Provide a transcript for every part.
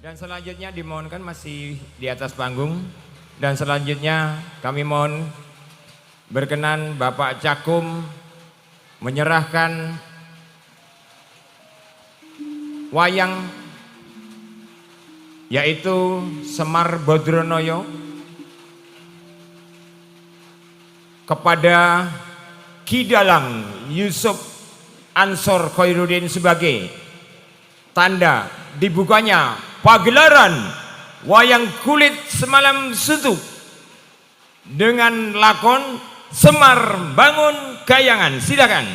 Dan selanjutnya dimohonkan masih di atas panggung. Dan selanjutnya kami mohon berkenan Bapak Cakum menyerahkan wayang yaitu Semar Bodronoyo kepada Ki Dalang Yusuf Ansor Khairuddin sebagai tanda dibukanya pagelaran wayang kulit semalam suntuk dengan lakon Semar Bangun Gayangan. Silakan.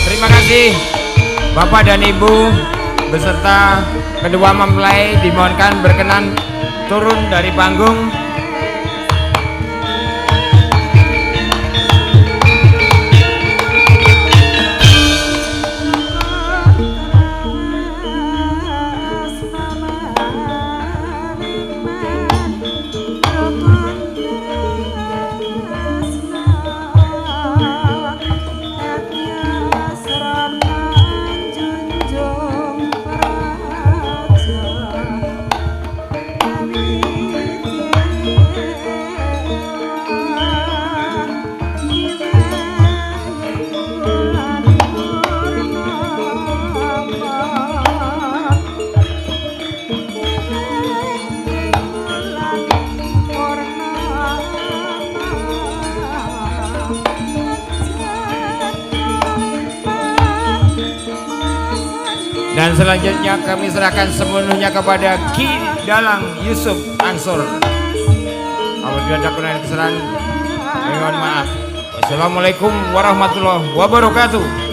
Terima kasih Bapak dan Ibu beserta kedua mempelai dimohonkan berkenan turun dari panggung. Dan selanjutnya kami serahkan sepenuhnya kepada Ki Dalang Yusuf Ansor. Apabila ada kurang kesalahan, mohon maaf. Wassalamualaikum warahmatullahi wabarakatuh.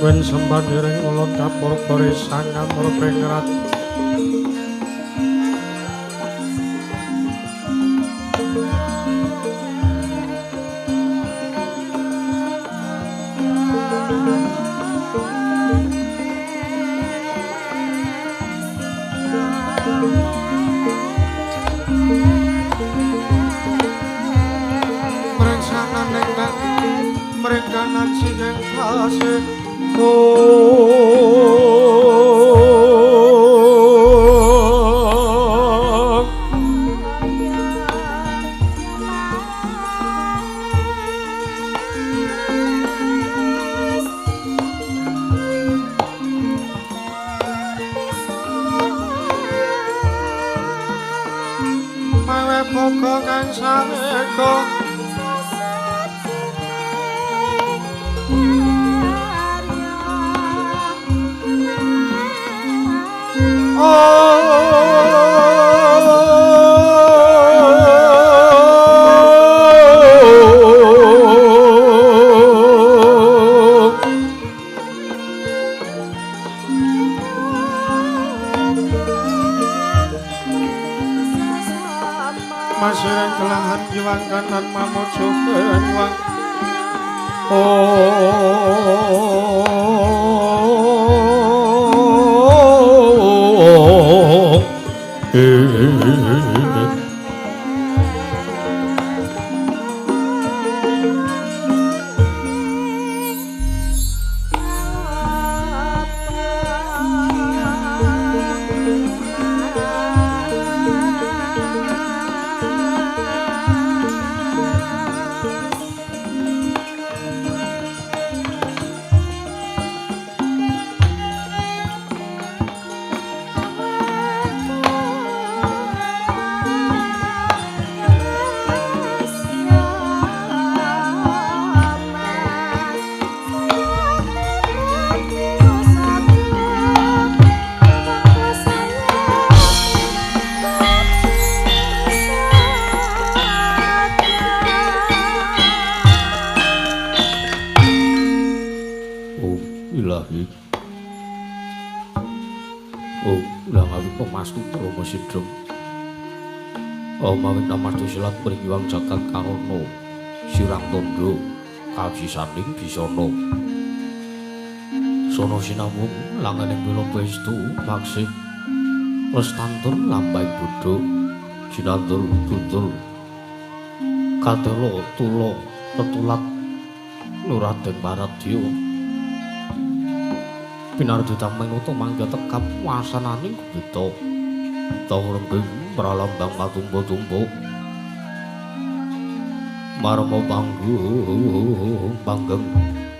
wen sembaniring ulun kapur kori sangam rupengrat mereka nanti yang kasih mawe pokongan sameko Masireng kelahan jiwang kanan mamojo kenyuang Mawin namastu silat pringgiwang jagat karono sirang tondo kabisaning bisana sono sinamung langaning wila pestu maksih lestantun lambai bodho jinandur tutul katelo tulo tetulat nuradeng maradya pinardita menoto mangga tekap wasananing beta tawrengging pralambang matumbo-tumbo marma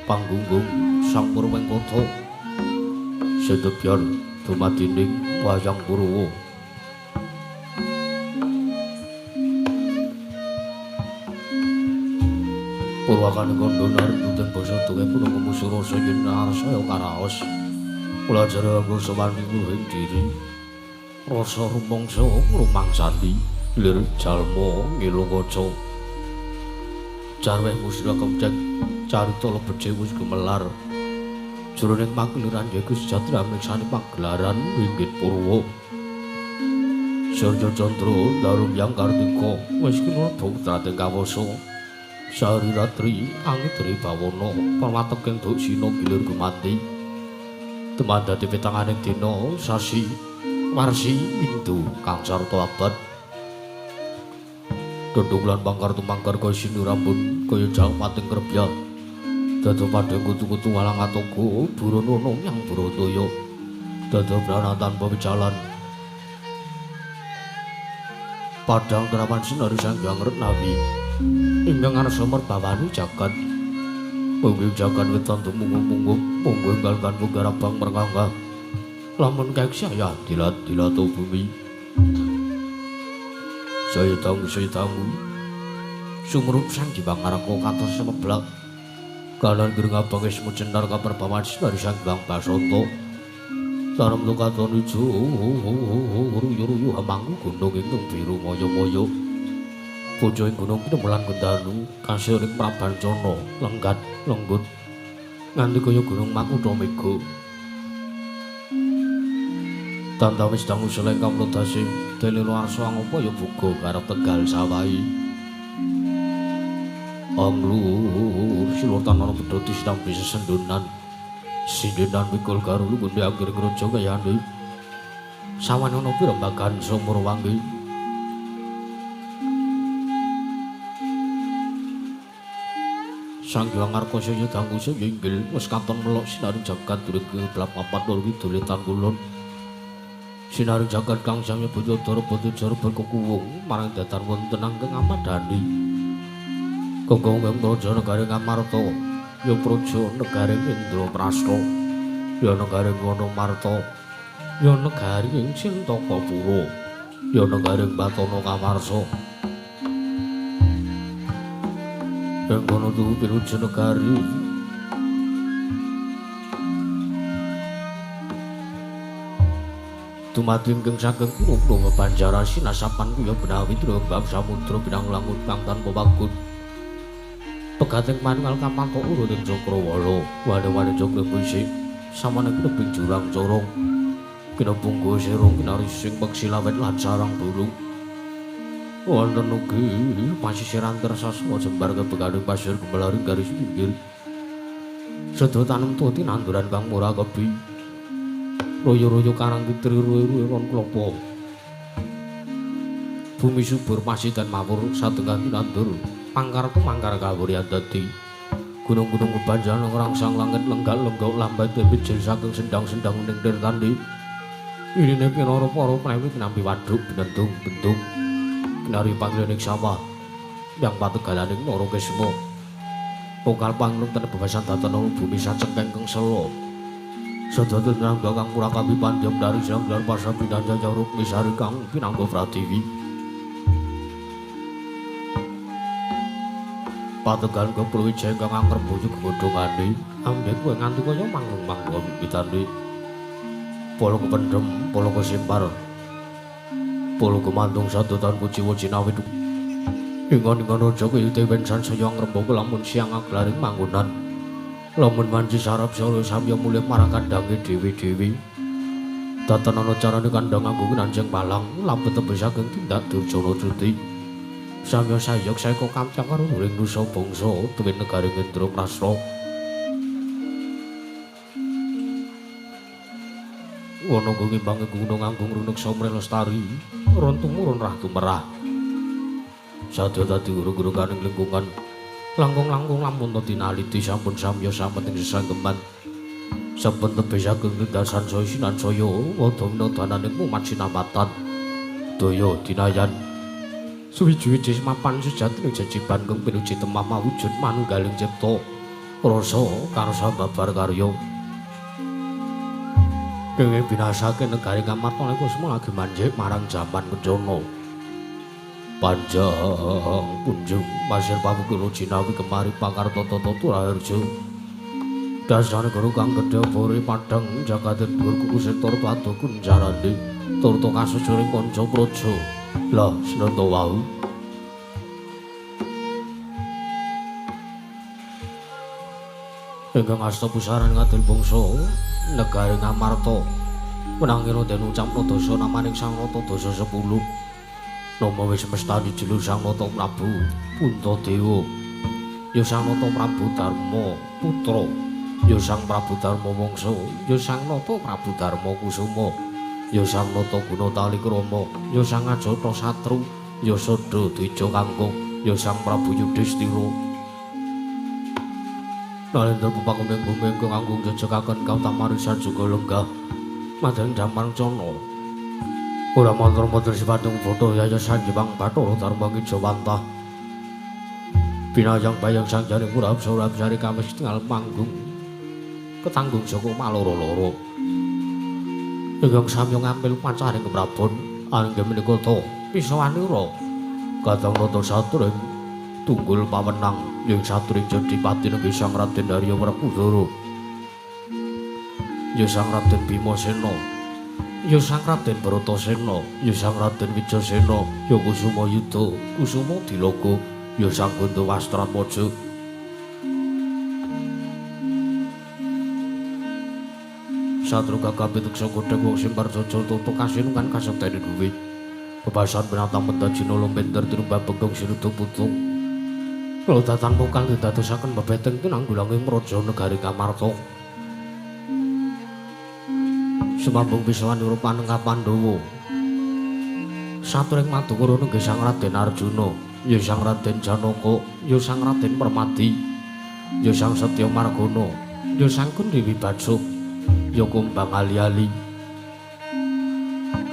panggunggung sang Purwengkata sedebyan dumadining wayang Kurawa purwakane kandha narenduten basa tuwe punika musura sayen arsaya karaos kula jare anggo sawani ing diri rasa rumangsa rumangsani lir jalma ngilungaca jarweh musra kemcek carita lebet wis gemelar jroning makliran yaiku sejatine miksani pagelaran Winggit Purwa Surya Candra Darung Yang Kartika wis kinodha putrane kawasa sari ratri angin dari bawana perwateking doksina gilir gumanti temandati pitanganing dina sasi warsi Indu kang sarta abad dodong lan pangkar tumangkar kaya sinurambun kaya jalmating krebya dada padhe kutu-kutu walang atungku burono yang burotoya dada brana tanpa wicalan padang kerawan sinari Sanghyang Retnawi ingkang ngarsa merbawani jagat mungguh jagat wetan tumungguh-mungguh mungguh enggal-enggal garabang merkangga lamun kaek saya dilat-dilato bumi saya tahu sumrup sang dibangarako kantos semeblak kanan gereng abang ismu cenar kaperbawan sinari Sanghyang Basanta sarem lukaton ijo ruyu-ruyu hamangku gunung ingkang biru moyo-moyo bojo ing gunung Pinemulan Kendanu kasih ring Prabancana lenggat lenggut nganti kaya gunung Makutha Mega. Tanda wis dangu seleng kamlodase delelo arsa ngapa ya buga karep Tegal Sawahi. Anglur silur tanana bedhoti sedang bisa sendonan. Sindenan mikul karo lugunde anggere ngrojo kayane. Sawane ana pirembagan sumur wangi. Sang Hyang Arkasa ya dangu inggil wis katon melok sinaring jagat durung keblap papat lur kidule Tangkulun. Sinaring jagat kang sami Banyudara Banjara berkekuwung marang datar wonten angkeng Amadani. Kengkong praja negaring Amarta, ya praja negaring Indraprasta, ya negaring Wanamarta, ya negaring Cintakapura, ya negaring Batana Kamarsa. Ing kono tuhu pinuju negari dumadi ingkang saking pulo Banjara sinasapan kuya benawi trembang samudra binang langut kang tanpa pagut. Pegating manunggal kamanto urut ing Cakrawala, wane-wane cokre bisik, samana kinebing jurang corong, kinebung gosirung kinarising peksilawet lan sarang burung. Wonten ugi pasisir antarsasana jembar kebegading pasir gumelaring garis pinggir. Sedaya tanem tuwa tinanduran kang murah kebi. Royo-royo karang pitri ruwe-ruwe ron klapa. Bumi subur pasiten mawur satengah tinandur. Pangkartu mangkar kawurian dadi gunung-gunung bebanjaran ngrangsang langit lenggak-lenggok lambat bijil saking sendang-sendang ning tirtandi. Irine pira para prawi nampi wadhuk bentung-bentung kinari panggilaning sawah yang pategalaning Nara Kesma. Pokal panglunten bebasan datana bumi sacengkeng keng selo. Sadaya nangga kang murakabi panjam dari sanggar pasar pinanja jaruk misari kang pinangga pratiwi. Pategan keprawijaya kang angker bojo gegodhongane ambek kowe nganti kaya manglung-manglung wiwitane. Polo kependhem, polo kesimpar. Polo kemantung sadotan kuciwa cinawit. Ingon-ingon raja kaya dewen sansaya ngrembaka lamun siang aglaring manggonan. Lamun wanci sarap sore samya mulih marang kandange dewi-dewi. Tatanana carane kandhang nganggo kinanjeng palang lampet tebih saking tindak Durjana Cuti. Samya sayok saeka kamcang karo nuring nusa bangsa tuwin negari Indraprasta. Wana ngimbangi gunung anggung runuk somre lestari, ron tumurun rah tumerah. Sadya dadi guru-guru kaning lingkungan, langkung-langkung lamun tinaliti sampun samya sameting sesanggeman. Sampun tebih saking lindasan saya sinan saya, wadamna dananing mumat sinamatan. Daya dinayan. Suwi-wiji mapan sejatining jejiban kang pinuji temah mawujud manunggaling cipta rasa karsa babar karya kenging binasake negari Amarta niku semua lagi manjik marang jaman kencana panjang punjung masir pawukulo jinawi kemari pakarta tata Turaharja dasane guru kang gedhe bore padhang jagating dhuwur kuku setor padu kunjarane turta kasujuring kanca praja. Lah senata wau ingkang asta pusaran ngadil bangsa negari Amarta menangira den ucapna dasa namaning Sang Nata Dasa 10 nama wis mestani jelur Sang Nata Prabu Puntadewa ya Sang Nata Prabu Darma putra ya Sang Prabu Darma Wangsa ya Sang Nata Prabu Darma Kusuma ya Sang Nata Gunatali Krama, ya Sang Ajata Satru, ya Sada Dija Kangkung, ya Sang Prabu Yudhistira. Nalendra pepakuning bumi ingkang anggung jejegaken Kautamarisan juga lenggah madang Damang Cana. Ora mantra-mantra sipatung foto yaya Sanjewang Bathara Dharma Kijawantah. Binayang bayang sanjaring Purapsari kamis tinggal manggung ketanggung saka maloro-loro. Ingkang samya ngambil pancaring keprabon anggih menika ta pisawanira kadang nata satring tunggul pawenang ing satring Jodipati negeri Sang Raden Harya Werkudara ya Sang Raden Bimasena ya Sang Raden Bratasena ya Sang Raden Wijasena ya Kusuma Yuda Kusuma Dilaga ya Sang Gandawastratmaja Satru kakapituk sagodhek wong sing parjojo toto kasinungan kasektene duwe. Bebasan penatang mentajino lompenter tinumbang begong sinuduh putung. Kelodatan mukang didadosaken bebeteng tinanggulanging raja negari Ngamarta. Sumambung pisawan rupan Ka Pandhawa. Saturing madukara nenggih Sang Raden Arjuna, ya Sang Raden Janaka, ya Sang Raden Permadi, ya Sang Setya Margana, ya Sang Kundewi Badsuk, ya Kumbang Ali-ali.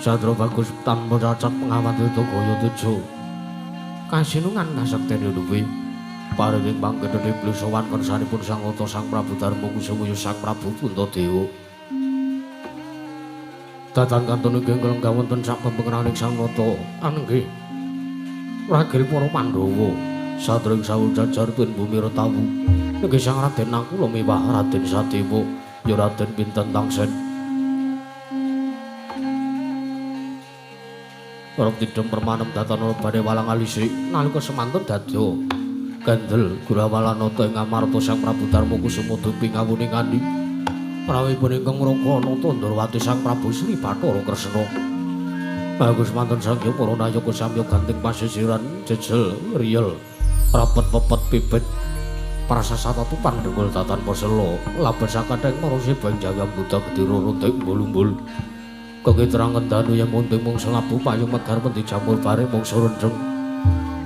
Sadra bagus tanpa cacat pengawat Gaya Teja. Kasinungan kasektene duwe. Paring panggenene blusowan kersanipun Sang Nata Sang Prabu Darma Kusuma Sang Prabu Puntadewa. Datan kantun inggih kelenggang wonten sak pembengenaning Sang Nata anggih ragil para Pandhawa satring sawu jajar tuwin bumi retawu inggih Sang Raden Nakula miwah Raden Sadewa ya Raden Pinten Tangsen. Rong tidhem permanem datana badhe walang alisik nalika semanten dadya gandel Gurawalanata ing Ngamarta Sang Prabu Darma Kusuma dupi ngawuning andi prawipun ingkang ngraka nata Ndrawati Sang Prabu Sri Bathara Kresna. Bagus manten sangya para nayaka samya ganting pasisiran jejel riyel rapet pepet pipit prasasata tupan dengkul tatan pasela labet sakadheng marusi banjang budak gedira runting bulumbul. Kekiterangan danu yang munting mungsa labu payung megar pendi jamur bareng mungsa rendeng.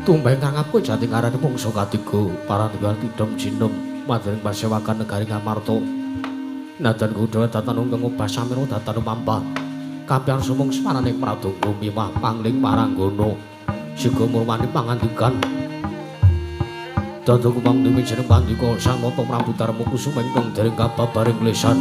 Tumbeng kang aku jating arane mungsa katiga parandigan tidom jinem madring pasewakan negari Ngamarta. Nadan kuda datan ungkang ubah samira datan mampah. Kapian sumung semaraning pradonga miwah pangling maranggana. Siga murmani pangandikan. Dadu kumang dewi jeneng pandika Sang Nata Prabu Darma Kusuma ingkang dereng kababaring lesan.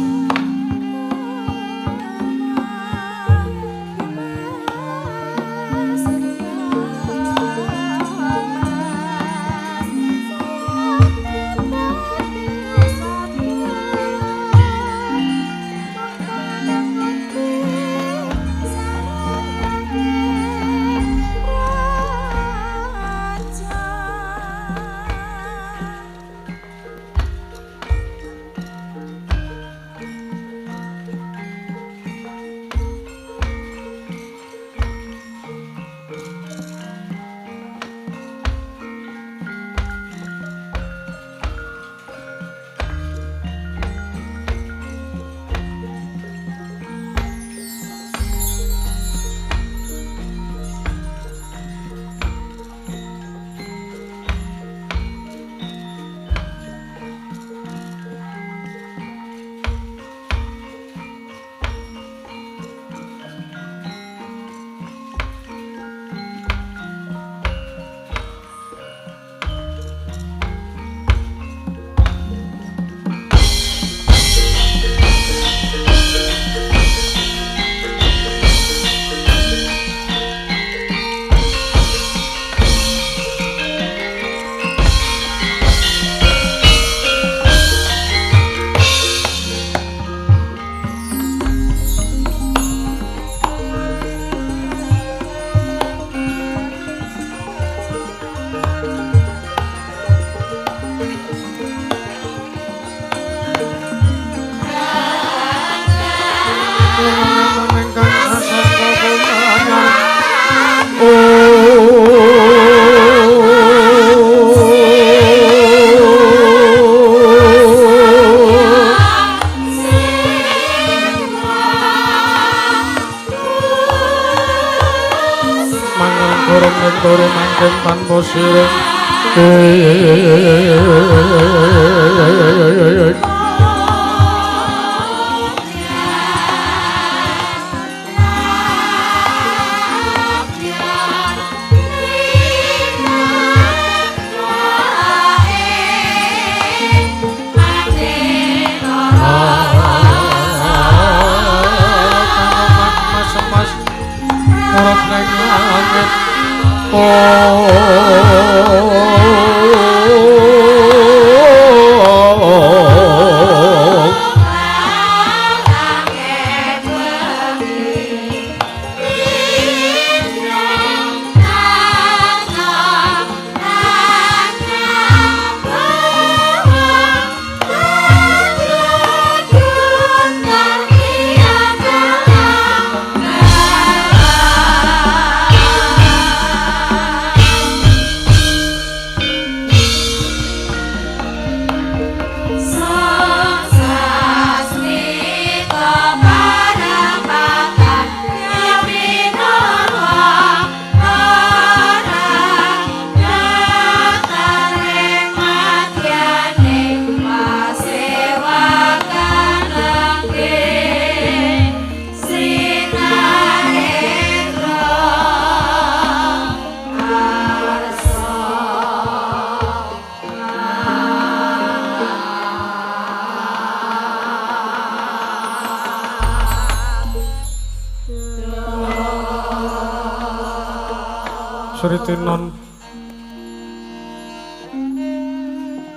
Sri Tinon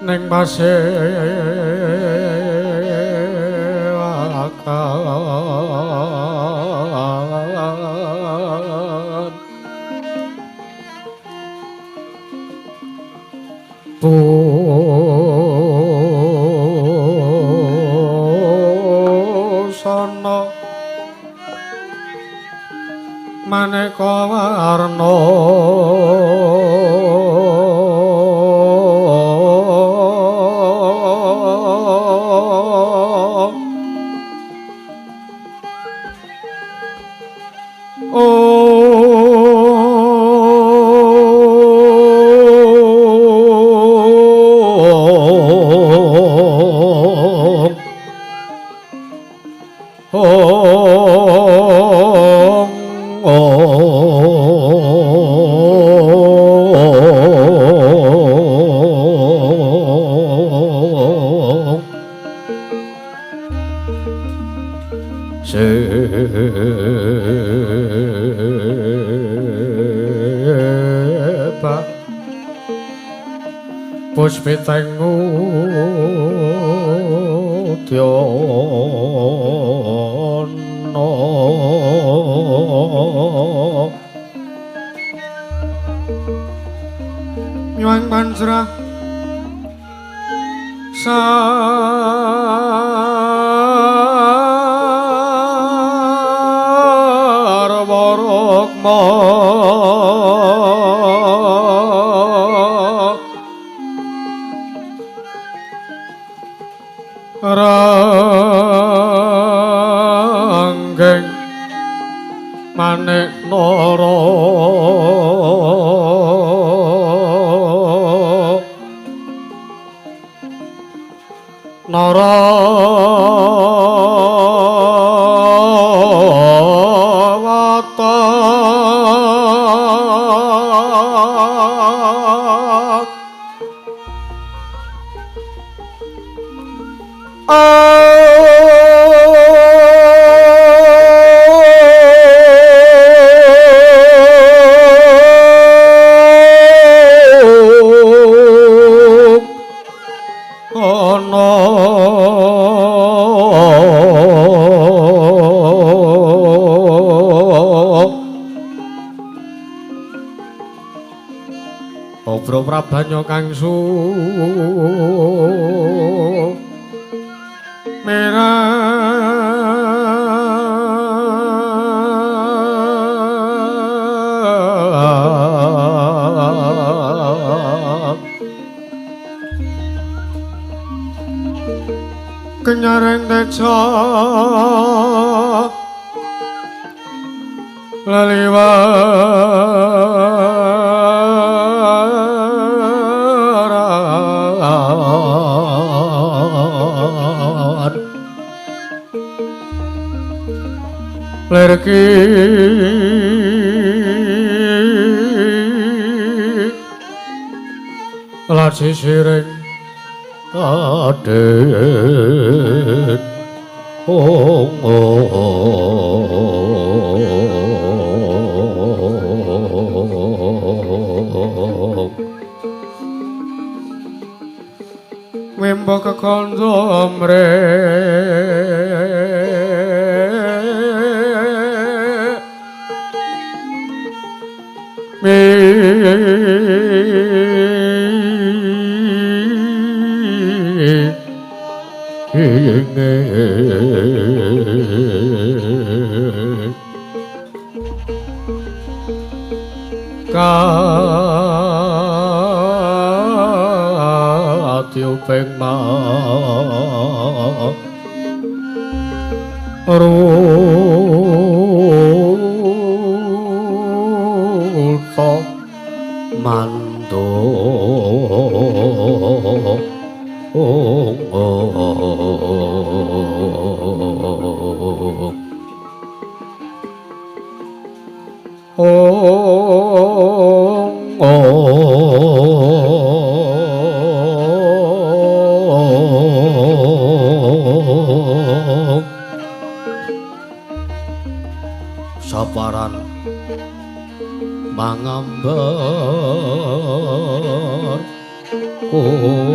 ning base akan busana maneka warna Seba Puspitengu Dyono Nyuwang Pancrah Sarwarukma Ranggeng Manik Nara Narawata Obro Prabanya Kangsu merah Kenyaring teca laliwaran lerki lasi siring kadet Wimbo kekondo tiuping maruta mando saparan mangambar kungas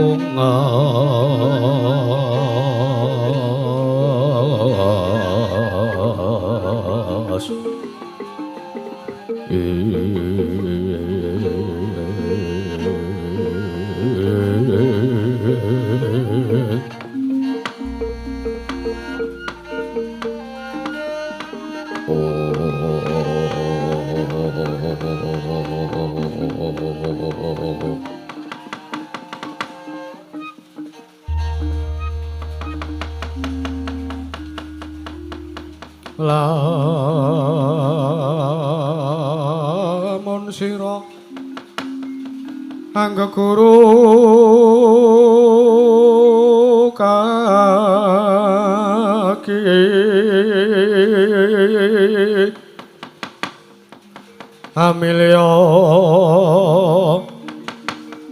lamun sira angga guru kaki amilya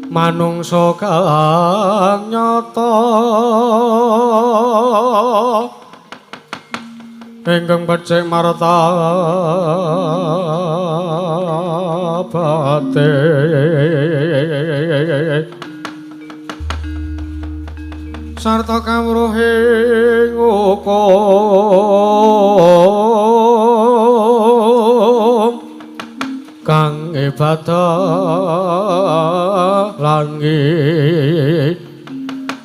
manungsa kang nyata ingkang becik martabate sarta kawruhing hukum kang ibadah lan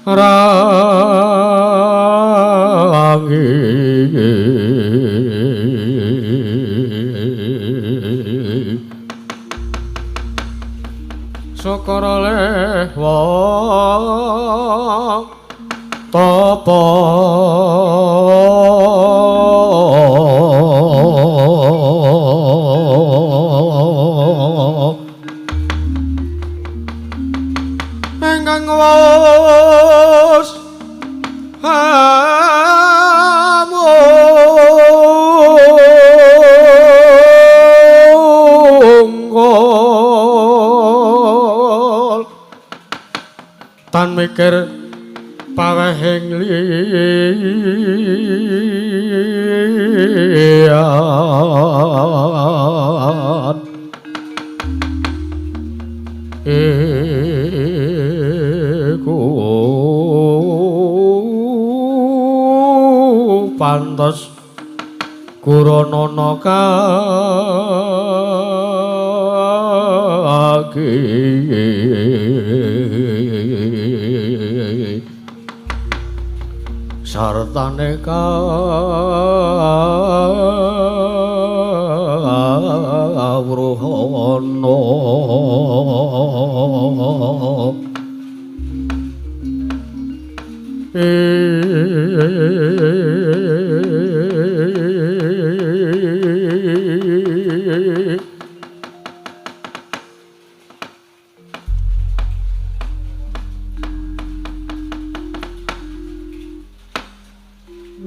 rangi syukur oleh wong tapa engkang wis tan mikir pawehing liyan iku pantes kuranana kaki sartane kawruhana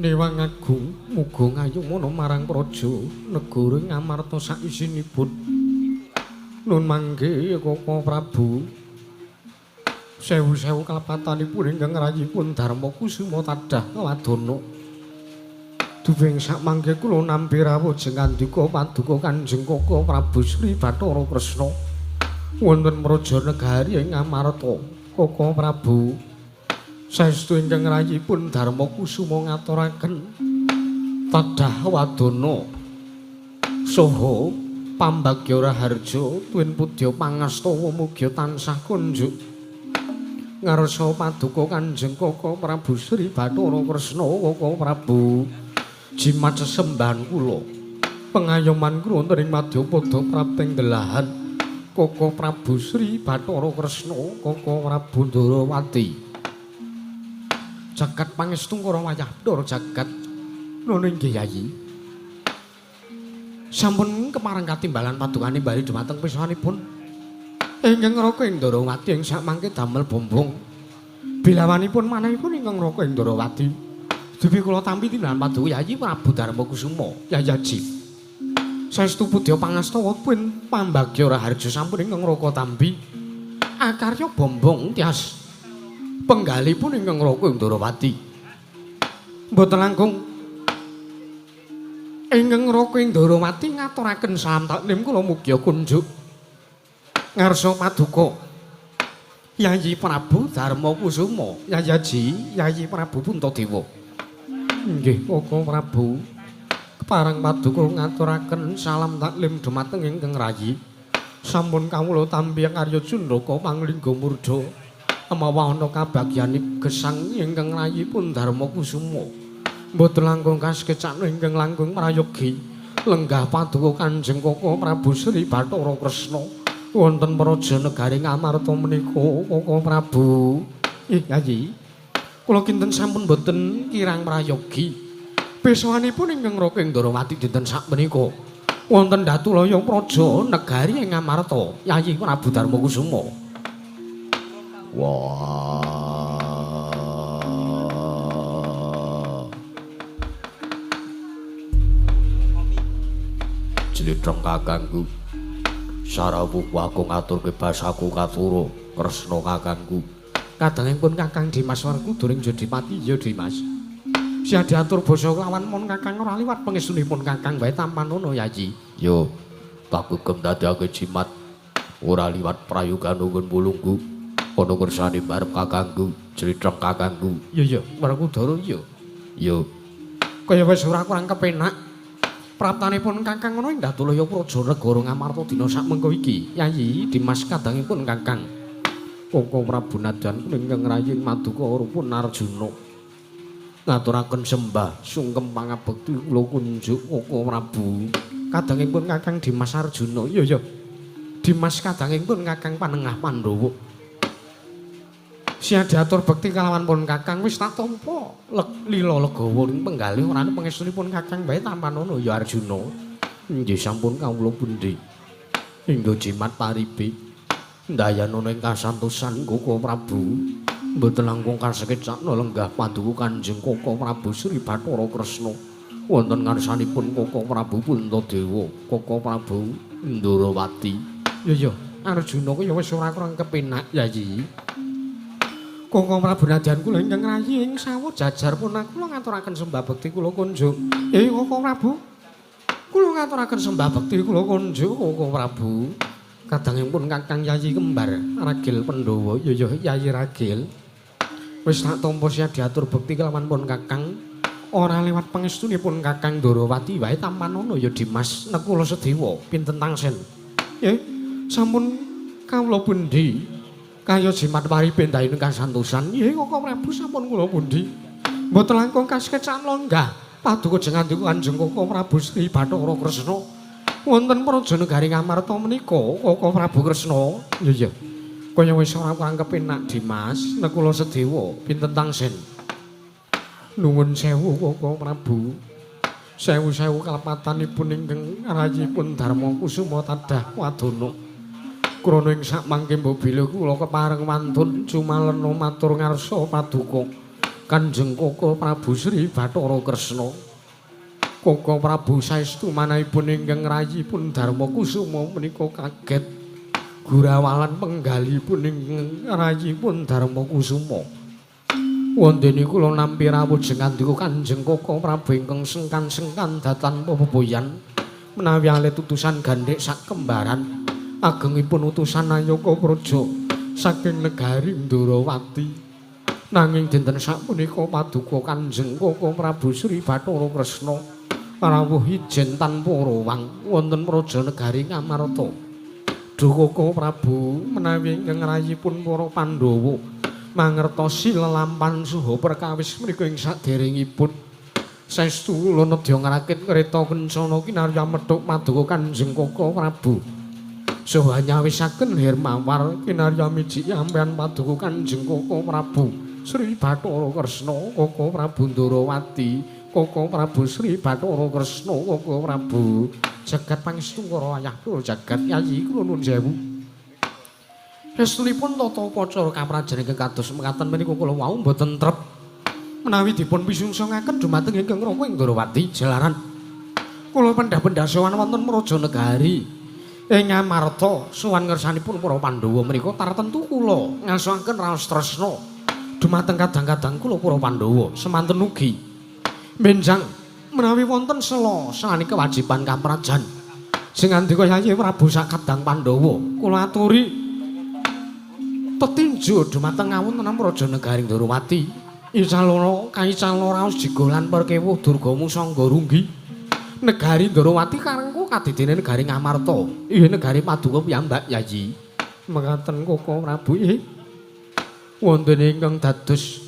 Dewang Agung muga ngayumana marang praja negara Ngamarta sakisinipun. Nun mangke Koko Prabu sewu-sewu kalepatanipun ingkang rayipun Darma Kusuma tadah wadana. Dubing sak mangke kula nampi rawuh jengandika paduka Kanjeng Koko Prabu Sri Bathara Kresna wonten Praja Negari ing Ngamarta. Koko Prabu saestu ingkang rayipun Darma Kusuma ngaturaken tadah wadana saha pambagya raharja tuwin pudya pangastawa mugi tansah kunjuk ngarsa paduka Kanjeng Koko Prabu Sri Bathara Kresna. Koko Prabu jimat sesembahan kula pengayoman kula wonten ing Madyapada prapting delahan Koko Prabu Sri Bathara Kresna. Koko Prabu Ndarawati jagat pangestu karo wayah ndara jagat nuwun inggih Yayi. Sampun kemareng katimbalan padukane bali dhumateng pisanipun ingkang Raka Ndarawati ing sakmangke damel bombong bilawanipun manahipun ingkang Raka Ndarawati dupi kula tampi tindakan paduka Yayi Prabu Darma Kusuma. Yayaji saestu pudya pangastawa pun pambagya raharja sampun ingkang Raka tampi akarya bombong tias penggalipun ingkang Raka Ndarawati. Mboten langkung Ingkang Raka Indrawati ngaturaken salam taklim kula mugi kunjuk ngarsa paduka Yayi Prabu Darmakusuma Yayaji Yayi Prabu Puntadewa. Nggih Kaka Prabu kepareng paduka ngaturaken salam taklim dhumateng ingkang rayi sampun kawula tampi karya Jundaka Panglingga Murda mawa ana kabagyaning gesang ingkang rayipun Darmakusuma. Mboten langkung kasekecana ingkang langkung prayogi lenggah paduka Kanjeng Kaka Prabu Sri Bathara Kresna wonten praja negari Ngamarta menika Kaka Prabu. Yayi, kula kinten sampun boten kirang prayogi. Besawanipun ingkang Raka Indrawati dinten sakmenika wonten Datulaya praja negari Ngamarta Yayi Prabu Darmakusuma. Wah. Jlitheng kakangku. Sarawuh aku ngaturke basaku katura Kresna kakangku. Kadangipun Kakang Dimas Werkuduring Jodipati ya Dimas. Sia diatur basa lawan mon Kakang ora liwat pangestunipun Kakang wae tampanono Yayi. Yo, pakugem dadake jimat ora liwat prayogan nunggun bulungku. Ana kersane barep kakangku, Jlitheng kakangku. Iya, Werkudara iya. Yo. Kaya wis ora kurang kepenak. Praptanipun Kakang ana ing Datulaya Praja Negara Ngamarta dina sakmengko iki. Yayi Dimas kadangipun Kakang Kaka Prabu Nadyan ingkang rayi Maduka Rupun Arjuna. Ngaturaken sembah sungkem pangabekti kula kunjuk Kaka Prabu. Kadangipun Kakang Dimas Arjuna. Iya. Dimas kadangipun Kakang Panengah Pandhawa. Sia diatur bekti kalawan pun Kakang wis tak tampa lila legawa ing penggalih orane pangestunipun Kakang bae tampanono ya Arjuna. Nggih sampun kawula pundi. Hingga jimat paribe ndayana ing kasantosan Kaka Prabu. Mboten langkung kasekecana lenggah paduka Kanjeng Kaka Prabu Sri Bathara Kresna wonten ngarsanipun Kaka Prabu Puntadewa, Kaka Prabu Indrawati. Ya Arjuna ku ya wis ora kurang kepenak Yayi. Kaka Prabu Nadyan kula ingkang rayi ing sawet jajar pun kula ngaturaken sembah bekti kula kunjuk. Kaka Prabu. Kula ngaturaken sembah bekti kula kunjuk Kaka Prabu. Kadangipun Kakang Yayi kembar Ragil Pandhawa. Ya Yayi Ragil. Wis tak tampa sia diatur bekti kelawan pun Kakang. Ora liwat pangestunipun Kakang Ndrawati wae tampanono ya Dimas Nekula Sedewa pinten tangsen. Sampun kawula pundi? Kaya jimat paribe ndayane kasantosan. Nggih Kaka Prabu sampun kula pundi. Mboten langkung kasekecana lenggah paduka jengandiku Kanjeng Kaka Prabu Sri Bathara Kresna wonten praja negari Ngamarta menika Kaka Prabu Kresna. Iya. Kaya wis ora kurang kepenak Dimas Nekula Sedewa pinten tangsen. Nuwun sewu Kaka Prabu. Sewu-sewu kalepatanipun ingkang rayipun Darmakusuma tadah wadana. Krana ing sakmangke mbobile kula kepareng wantun cumalena matur ngarsa paduka Kanjeng Kaka Prabu Sri Bathara Kresna. Kaka Prabu saestu manahipun ingkang rayipun Darmakusuma menika kaget gurawalan penggalipun ingkang rayipun Darmakusuma. Wondene kula nampi rawuh jengandika Kanjeng Kaka Prabu ingkang sengkan-sengkan datan peboyan menawi alit utusan gandhek sak kembaran. Agengipun utusan Nayaka Praja saking negari Ndrawati. Nanging dinten sapunika paduka Kanjeng Kaka Prabu Sri Bathara Kresna rawuh ijen tanpa rowang wonten praja negari Ngamarta. Duh Kaka Prabu menawi ingkang rayipun para Pandhawa mangertosi lelampan suha perkawis menika ing saderengipun saestu kula nedya ngrakit kreta kencana kinarya methuk paduka Kanjeng Kaka Prabu. Saha nyawisaken Hermawar kinarya miji ampeyan paduka Kanjeng Kaka Prabu Sri Bathara Kresna, Kaka Prabu Ndrawati, Kaka Prabu Sri Bathara Kresna, Kaka Prabu jagat pangestu para ayah kula jagat Yayi kula nuwun sewu. Estunipun tata upacara kaprajan ingkang kados mekaten menika kula wau mboten trep menawi dipun pisungsungaken dumateng ingkang Raka Indrawati jalaran kula pendhah-pendhah sowan wonten Praja Negari ing Ngamarta sowan ngersanipun para Pandhawa menika tartentu kula ngasuhaken raos tresna dumateng kadang-kadang kula para Pandhawa semanten ugi menjang menawi wonten sela sane kewajiban kaprajan sing andika Yayi Prabu Sakadang Pandhawa kula aturi tetinju dumateng ngawontenan Praja Negaring Ndorowati Isalana kaisalo raos jigolan perkewuh Durgamu Sangga Runggi Negari Ndorowati karengku kadidene negari Ngamarta inggih negari Paduka piyambak Yayi mekaten Koko Prabu wonten ingkang dados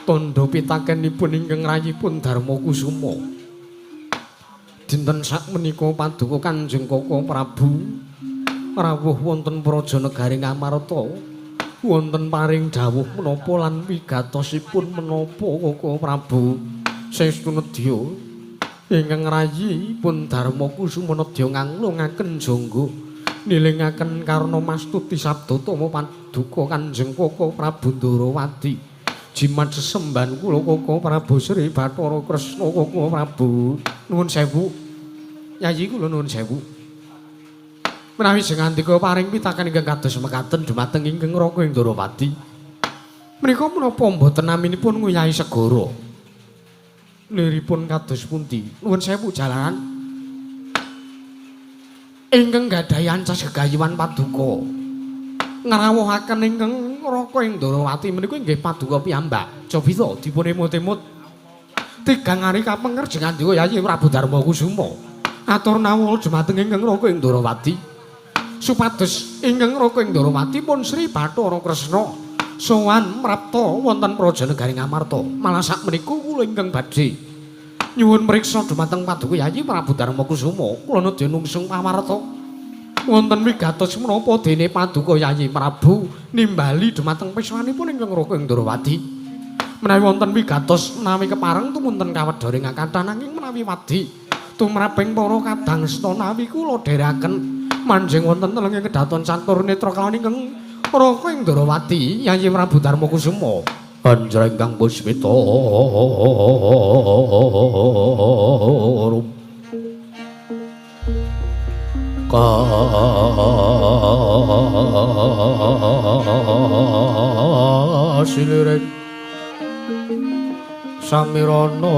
tandha pitakenipun ingkang rayipun Darma Kusuma dinten sakmenika Paduka Kanjeng Koko Prabu rawuh wonten Praja Negari Ngamarta wonten paring dawuh menapa lan wigatosipun menapa Koko Prabu saestu nedya ingkang rayipun Darma Kusuma nedya nganglungaken jangga nilingaken karna mastuti sabdatama Paduka Kanjeng Koko Prabu Ndorowati jimat sesembahan kula Koko Prabu Sri Bathara Kresna Koko Prabu nuwun sewu Yayi kula nuwun sewu menawi sing andika paring pitaken ingkang kados mekaten dumateng ingkang Raka Ndorowati menika menapa mboten naminipun Nguyahi Segara liripun kados pundi nuwun sewu jalaran ingkang gadhahi ancas gegayuhan Paduka ngrawuhaken ingkang Raka Ndorowati menika inggih Paduka piyambak coba dipun emut-emut tigang ari kapenger jeng andika Yayi Prabu Darma Kusuma atur nawuh dumateng ingkang Raka Ndorowati supados ingkang Raka Ndorowati pun Sri Bathara Kresna sowan mrapta wonten Praja Negari Ngamarta malah sakmenika kula ingkang badhe nyuwun mriksa dumateng Paduka Yayi Prabu Darma Kusuma kula nedya nungsung pawarta wonten wigatos menapa dene Paduka Yayi Prabu nimbali dumateng piswanipun ingkang Raka Ndorowati menawi wonten wigatos menawi kepareng tumunten kawedoring kathah nanging menawi wadi tumraping para kadang stanawi kula dherekaken manjing wonten telenging kedaton catur netra kalawan ingkang Raka Ndorowati Yayi Prabu Darma Kusuma panjenengan puspita kasilireng samirana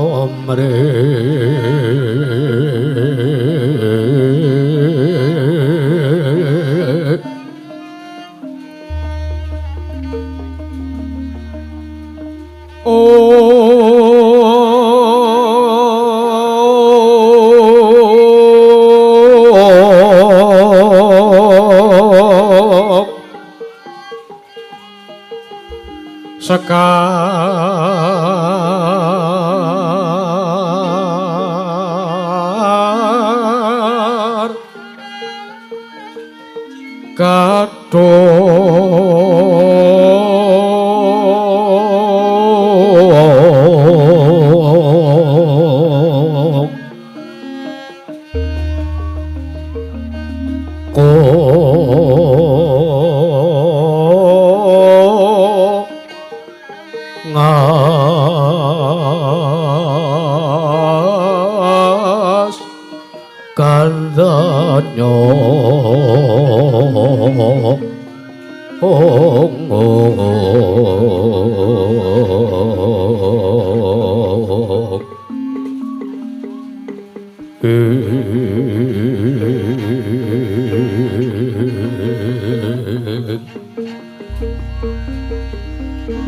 sekar ngas kandanya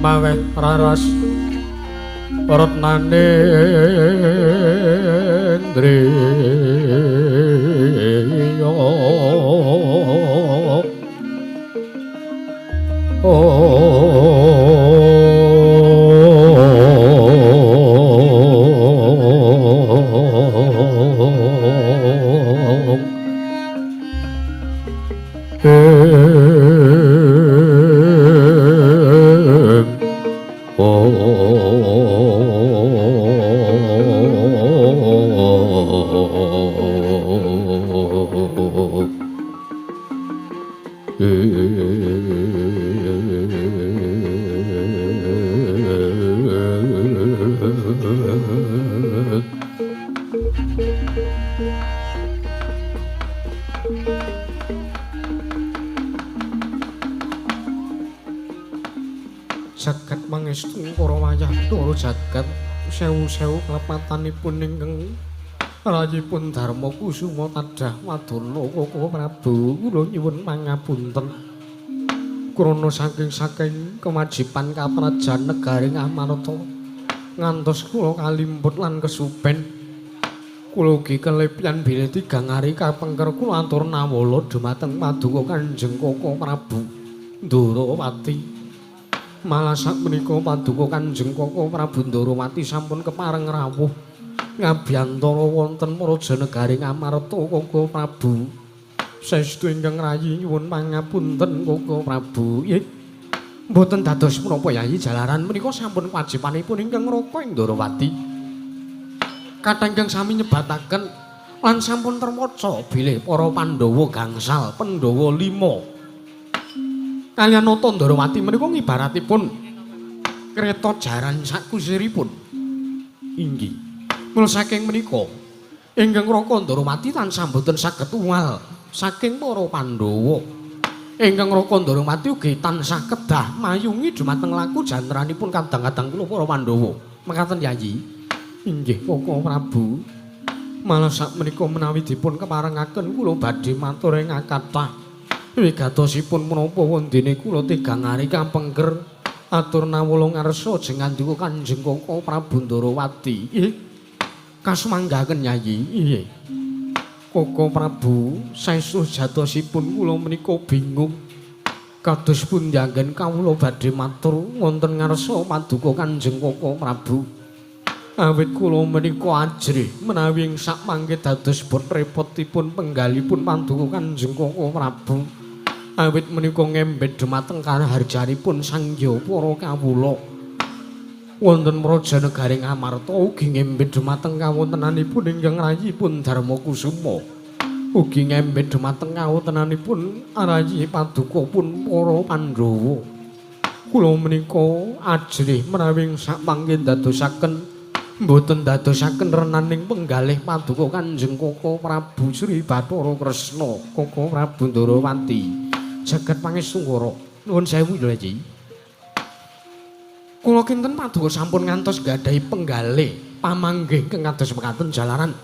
maweh raras Ratnane Ndriya jagat mangestu para wayah loro jagat sewu-sewu klepatanipun ingkang rayipun Darma Kusuma tadah wadana Koko Prabu kula nyuwun pangapunten krana saking kemajiban kaprajan negari Ngamarta ngantos kula kalimput lan kesupen kula ugi kelepian bilih 3 hari kapengker kula atur nawala dumateng Paduka Kanjeng Koko Prabu Ndarawati malah sakmenika Paduka Kanjeng Koko Prabu Ndarawati sampun kepareng rawuh ngabiyantara wonten Praja Negari Ngamarta Koko Prabu saestu ingkang rayi nyuwun pangapunten Koko Prabu nggih mboten dados menapa Yayi jalaran menika sampun kewajibanipun ingkang Raka Ndarawati kathah ingkang sami nyebataken lan sampun termaca bilih para Pandhawa gangsal Pandhawa 5 kaliyan Nata Ndarawati menika ngibaratipun kreta jaran sakusiripun inggih mula saking menika ingkang Raka Ndarawati tansah boten saged uwal saking para Pandhawa ingkang Raka Ndarawati ugi tansah kedah mayungi dumateng laku jantranipun kadang-kadang kula para Pandhawa mekaten Yayi inggih Koko Prabu malah sakmenika menawi dipun keparengaken kula badhe matur ing kathah wigatosipun menapa wondene kula 3 hari kapengker atur nawala ngarsa jengandika Kanjeng Koko Prabu Ndarawati nggih kasumanggaken Yayi nggih Koko Prabu saestu jatosipun kula menika bingung kados pundi anggen kawula badhe matur wonten ngarsa Paduka Kanjeng Koko Prabu awit kula menika ajrih menawi ing sak mangke dados bot repotipun penggalipun Paduka Kanjeng Koko Prabu awit menika ngembet dumateng kaharjanipun sangya para kawula wonten Praja Negari Ngamarta ugi ngembet dumateng kawontenanipun ingkang rayipun Darma Kusuma ugi ngembet dumateng kawontenanipun arayi padukapun para Pandhawa kula menika ajrih menawi sak mangke dadosaken mboten dadosaken renaning penggalih Paduka Kanjeng Koko Prabu Sri Bathara Kresna Koko Prabu Ndarawati jagat pangestu kara nuwun sewu Yayi kula kinten Paduka sampun ngantos gadahi penggalih pamanggih keng kados mekaten jalaran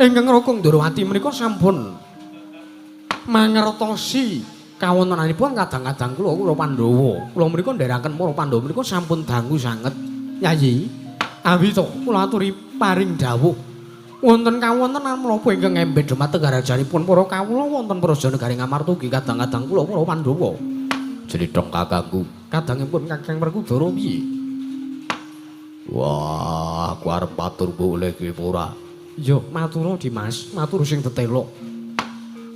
ingkang Raka Ndarawati menika sampun mangertosi kawontenanipun kadang-kadang kula Pandhawa kula menika ndherekaken para Pandhawa menika sampun dangu sanget Yayi awita kula aturi paring dawuh wonten kawontenan menapa ingkang ngembet dumateng garajanipun para kawula wonten Praja Negari Ngamarta ugi kadang-kadang kula para Pandhawa Jlithong kakangku kadangipun Kakang Werkudara piye wah aku arep matur boleh kowe ora yo matur Dimas matur sing tetela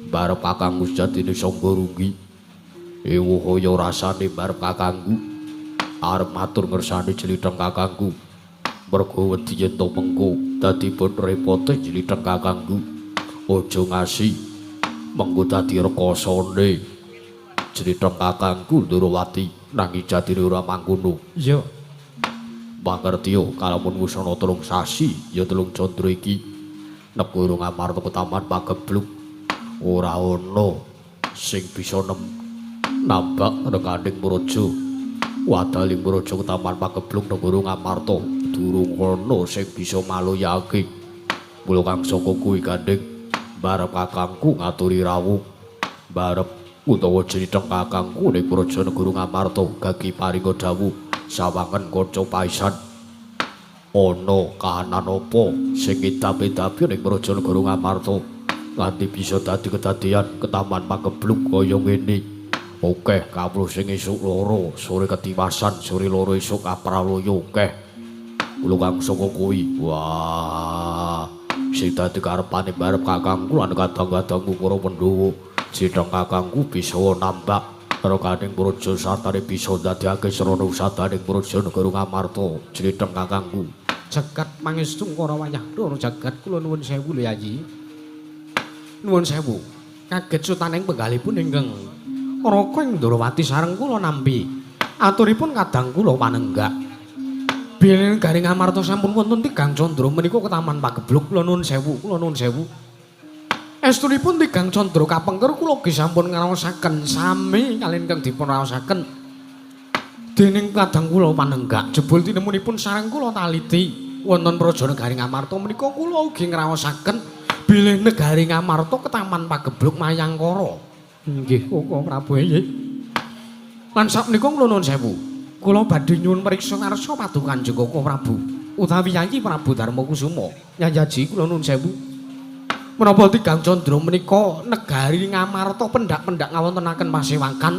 barep kakangku sejatine sangga rugi ewo kaya rasane barep kakangku arep matur ngersani Jlithong kakangku mergo wedi yen to mengko dadi pun repote Jlithong kakangku aja ngasi mengko dadi rekasane Jlithong kakangku Ndarawati nanging jatine ora mangkono iya pangertiyo kalamun wusana 3 sasi ya 3 candra iki negara Ngamarta Ketaman Pagebluk ora ana sing bisa nambak rekaning praja wadaling praja Ketaman Pagebluk negara Ngamarta durung ana sing bisa maluyake mula kang saka kuwi Gandeng barep kakangku ngaturi rawuh barep utawa Jlithong kakangku ning praja negara Ngamarta gagi paringa dawuh sawangen kaca paisan ana kahanan apa sing edapi-edapi ning praja negara Ngamarta nganti bisa dadi kedadean Ketaman Pagebluk kaya ngene akeh kawruh sing esuk loro sore ketiwasan sore loro esuk kapraloya akeh kula kang saka kuwi wah sing dadi karepane barep kakangku lan kadang-kadangku para Pandhawa Jlithong kakangku bisa nambak rekaning praja sartane bisa ndadekake srana usadaning praja negara Ngamarta Jlithong kakangku jagat pangestu kara wayah loro jagat kula nuwun sewu lho Yayi nuwun sewu kaget sutaning penggalipun ingkang Raka Ndarawati sareng kula nampi aturipun kadang kula panenggak bilih Negari Ngamarta sampun wonten 3 candra menika Ketaman Pagebluk kula nuwun sewu estunipun 3 candra kapengker kula ugi sampun ngraosaken sami kaliyan ingkang dipun raosaken Dening kadang kula panenggak jebul tinemunipun sareng kula taliti wonten Praja Negari Ngamarta menika kula ugi ngraosaken bilih Negari Ngamarta ketaman pagebluk Mayangkara. Nggih, Koko Prabu nggih. Lan sakmenika kula nuwun sewu. Kula badhe nyuwun priksa ngarsa paduka Kanjeng Koko Prabu utawi Yayi Prabu Darmakusuma. Nyayaji kula nuwun sewu. Menapa Tigang Candra menika Negari Ngamarta pendak-pendak ngawontenaken pasewakan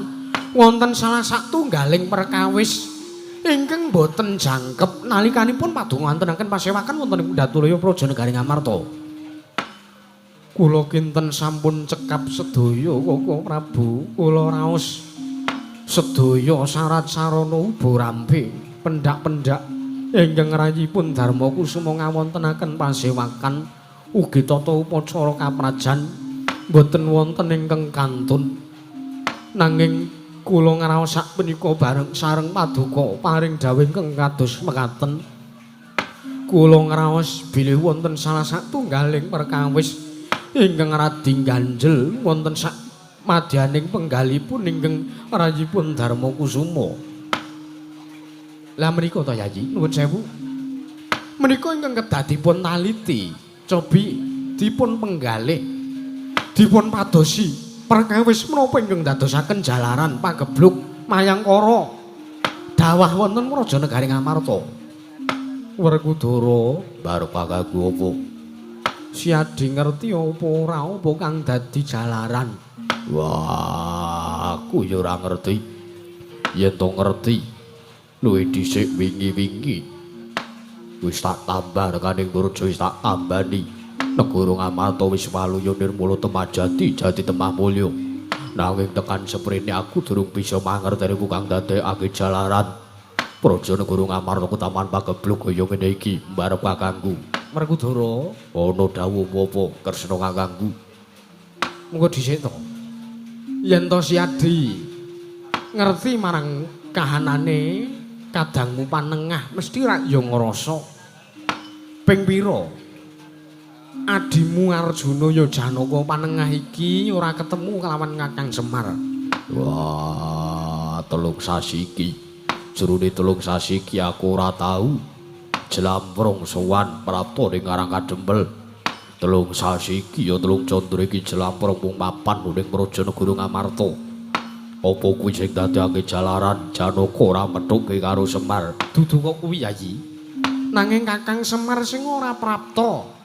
wonten salah satunggaling perkawis ingkang boten jangkep nalikanipun paduka ngawontenaken pasewakan wonten Datulaya Praja Negari Ngamarta. Kula kinten sampun cekap sedaya Koko Prabu, kula raos sedaya syarat sarana uba rampe pendak-pendak ingkang rayipun Darmakusuma ngawontenaken pasewakan ugi tata upacara kaprajan boten wonten ingkang kantun nanging kula ngraosak punika bareng sareng paduka paring dawuh ingkang kados mekaten. Kula ngraos bilih wonten salah satunggaling perkawis ingkang radi ganjel wonten sak madyaning penggalipun ingkang rayipun Darmakusuma. Lah menika to Yayi, nuwun sewu. Menika ingkang kedadipun taliti, cobi dipun penggalih, dipun padosi perkawis menapa ingkang dadosaken jalaran pagebluk Mayangkara dawah wonten Praja Negari Ngamarta. Werkudara barep kanggo apa? Siadi ngerti apa ora apa kang dadi jalaran? Wah, aku ya ora ngerti. Yen to ngerti, luwih dhisik wingi-wingi wis tak tambah rekaning Durja wis tak tambani. Negara Ngamarta wis waluya nirmala temajati jati temah mulya. Nanging tekan seprene aku durung bisa mangerteni kang dadekake jalaran. Praja Negara Ngamarta ketaman pagebluk kaya ngene iki mbarep kakangku. Werkudara, ana dawuh apa Kresna kakangku? Mengko dhisik to. Yen to Siadi ngerti marang kahanane kadangmu panengah mesti ra ya ngrasa ping pira adimu Arjuna ya Janaka panengah iki ora ketemu kelawan Kakang Semar. Wah, 3 sasi iki. Jerone 3 sasi iki aku ora tau jlamprung sowan prapta ning Karang Kadempel. 3 sasi iki ya 3 candra iki jlamprung mung mapan ning Praja Negara Ngamarta. Apa kuwi sing dadekake jalaran Janaka ora methuke karo Semar? Dudu kok kuwi Yayi. Nanging Kakang Semar sing ora prapta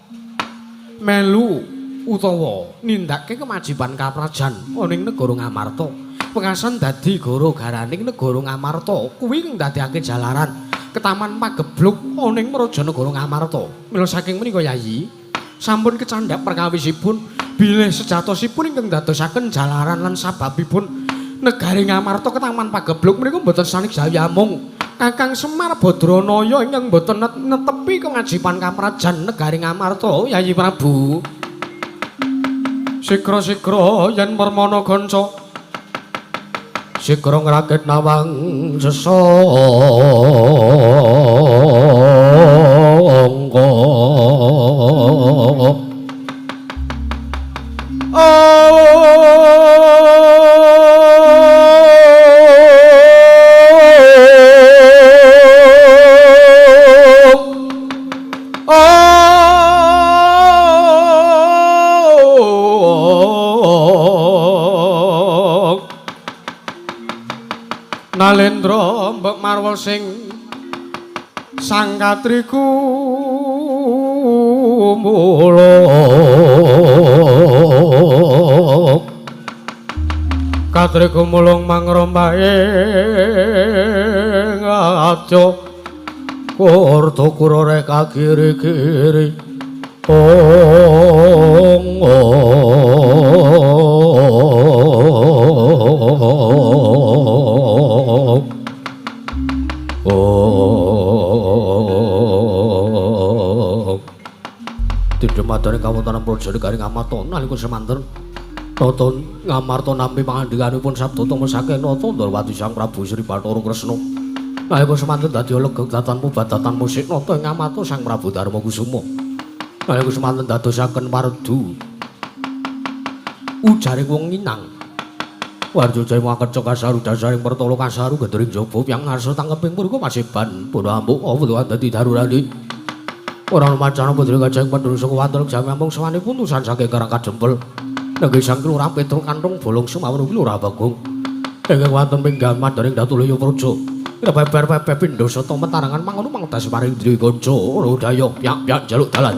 melu utawa nindakake kemajiban kaprajan ning negara Ngamarta. Pengkasan dadi gara-garaning negara Ngamarta kuwi sing dadekake jalaran ketaman pagebluk ning Praja Negara Ngamarta. Mila saking menika Yayi, sampun kecandhak perkawisipun bilih sejatosipun ingkang dadosaken jalaran lan sababipun Negari Ngamarta ketaman pagebluk menika mboten sanik jaya mung Kakang Semar Badranaya ingkang mboten netepi kewajiban kaprajan Negari Ngamarta Yayi Prabu. Sikra-sikra yen Permana Ganca sikra ngrakit nawang sesangka. Nalendra mbek marwa sing sangkatriku mula katriku mulung mangrompahe ngaco kurta kurare kagiri-giri Madane kawontenan Praja Negari Ngamarta nalika semanten Tata Ngamarta nampi pangandikanipun sabda tama saking Nata Ndrawati Sang Prabu Sri Bathara Kresna. Nalika semanten dadi legeng datan mubadatan musik Nata ing Ngamarta Sang Prabu Darmakusuma. Nalika semanten dadosaken pardu ujaring wong Minang. Warjo jaya mangkat cok kasaru dasaring pertolo kasaru gedering jopo yang ngarsa tangkeping purko masiban bodo ambuk apa dadi darurani orang macana putri gajah penduduk saka watel jami ampung sewani puntusan saking karang kadempel negeri sang kelurah Petruk kantong bolong sumawon kelurah Bagong ingkang wonten pinggan mandaring Datuleya Praja beber-beber pindha sata mentarangan mangono mangtas maring diri kanca rodaya piyak-piyak jaluk dalan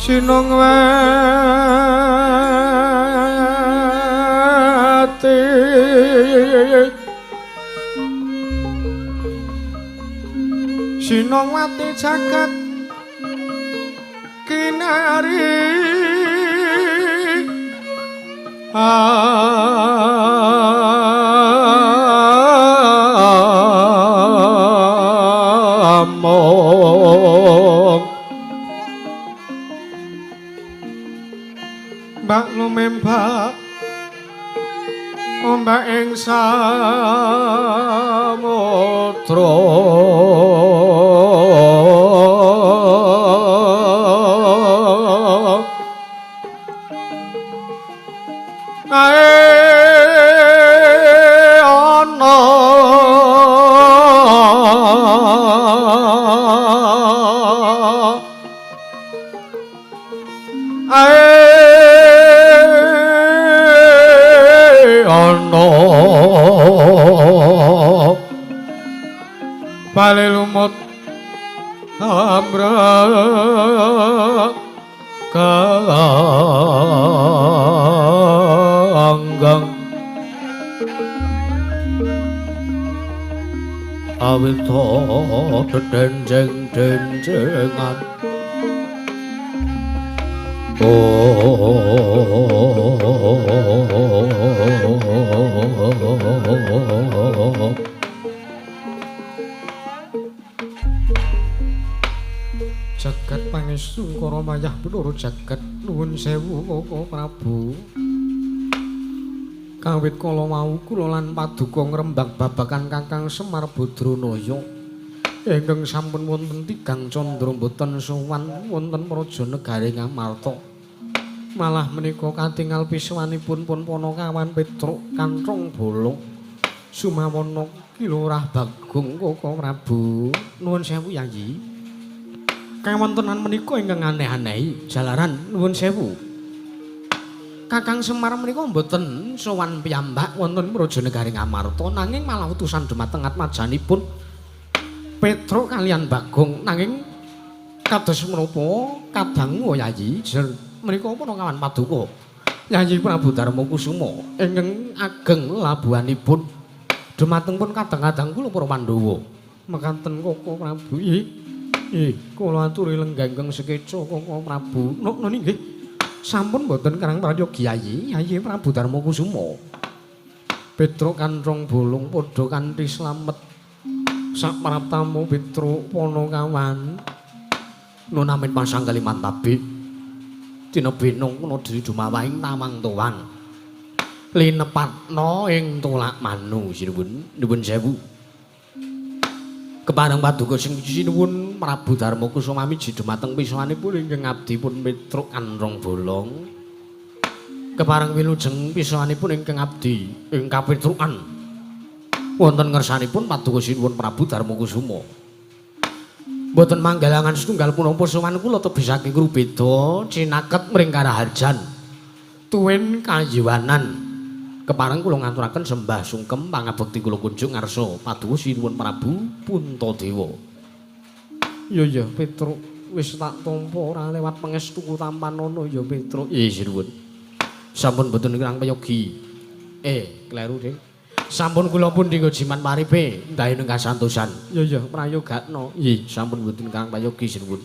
Sinong wati Sinong wati jagat kinari Mbak lumembak ombak ing samudra bale lumut amra kanggang awito denjeng-denjengan jagat pangestu kara mayah penuru jagat nuwun sewu Koko Prabu kawit kala wau kula lan paduka ngrembak babagan Kakang Semar Badranaya ingkang sampun wonten tigang candra boten sowan wonten praja negari Ngamarta malah menika katingal piswanipun pun Panakawan Petruk Kanthong Bolong Sumawana Kilurah Bagong Koko Prabu nuwun sewu Yayi kawontenan menika ingkang aneh-aneh jalaran nuwun sewu Kakang Semar menika mboten sowan piyambak wonten praja negari Ngamarta nanging malah utusan dhumateng atmajanipun Petruk kalian Bagong nanging kados menapa kadang Yayi jer menika Panakawan Paduka Yayi Prabu Darma Kusuma ingkang ageng labuhanipun dhumateng pun kadang-kadang kula para Pandhawa mekaten Koko Prabu kula aturi lenggah-lenggah sekeca Koko Prabu nok nggih sampun mboten karang prayogi Yayi Prabu Darma Kusuma Petruk Kanthong Bolong padha kanthi slamet sak pratamu Petruk Panakawan nunamin pasang Kalimantabe dina benung kuna diri dumawahing tamang tuwang linepatna ing tulak manu nuwun sewu kepareng paduka sing sinuwun Prabu Darma Kusuma miji dhumateng piswanipun ingkang abdi pun Petruk Kanthong Bolong kepareng wilujeng piswanipun ingkang abdi ing kapetrukan wonten ngersanipun paduka sinuwun Prabu Darma Kusuma mboten manggalangan setunggal punapa sowan kula tebih saking Grubeda cinaket mring Karaharjan tuwin kayiwanan kepareng kula ngaturaken sembah sungkem pangabekti kula kunjung ngarsa paduka sinuwun Prabu Puntadewa iya Petruk wis tak tampa ora lewat pangestuku tampanana ya Petruk sinuwun sampun mboten kirang payogi kleru Dik sampun kula pun dinggo jiman paripe ndahing kasantosan iya prayogakna sampun mboten kirang payogi sinuwun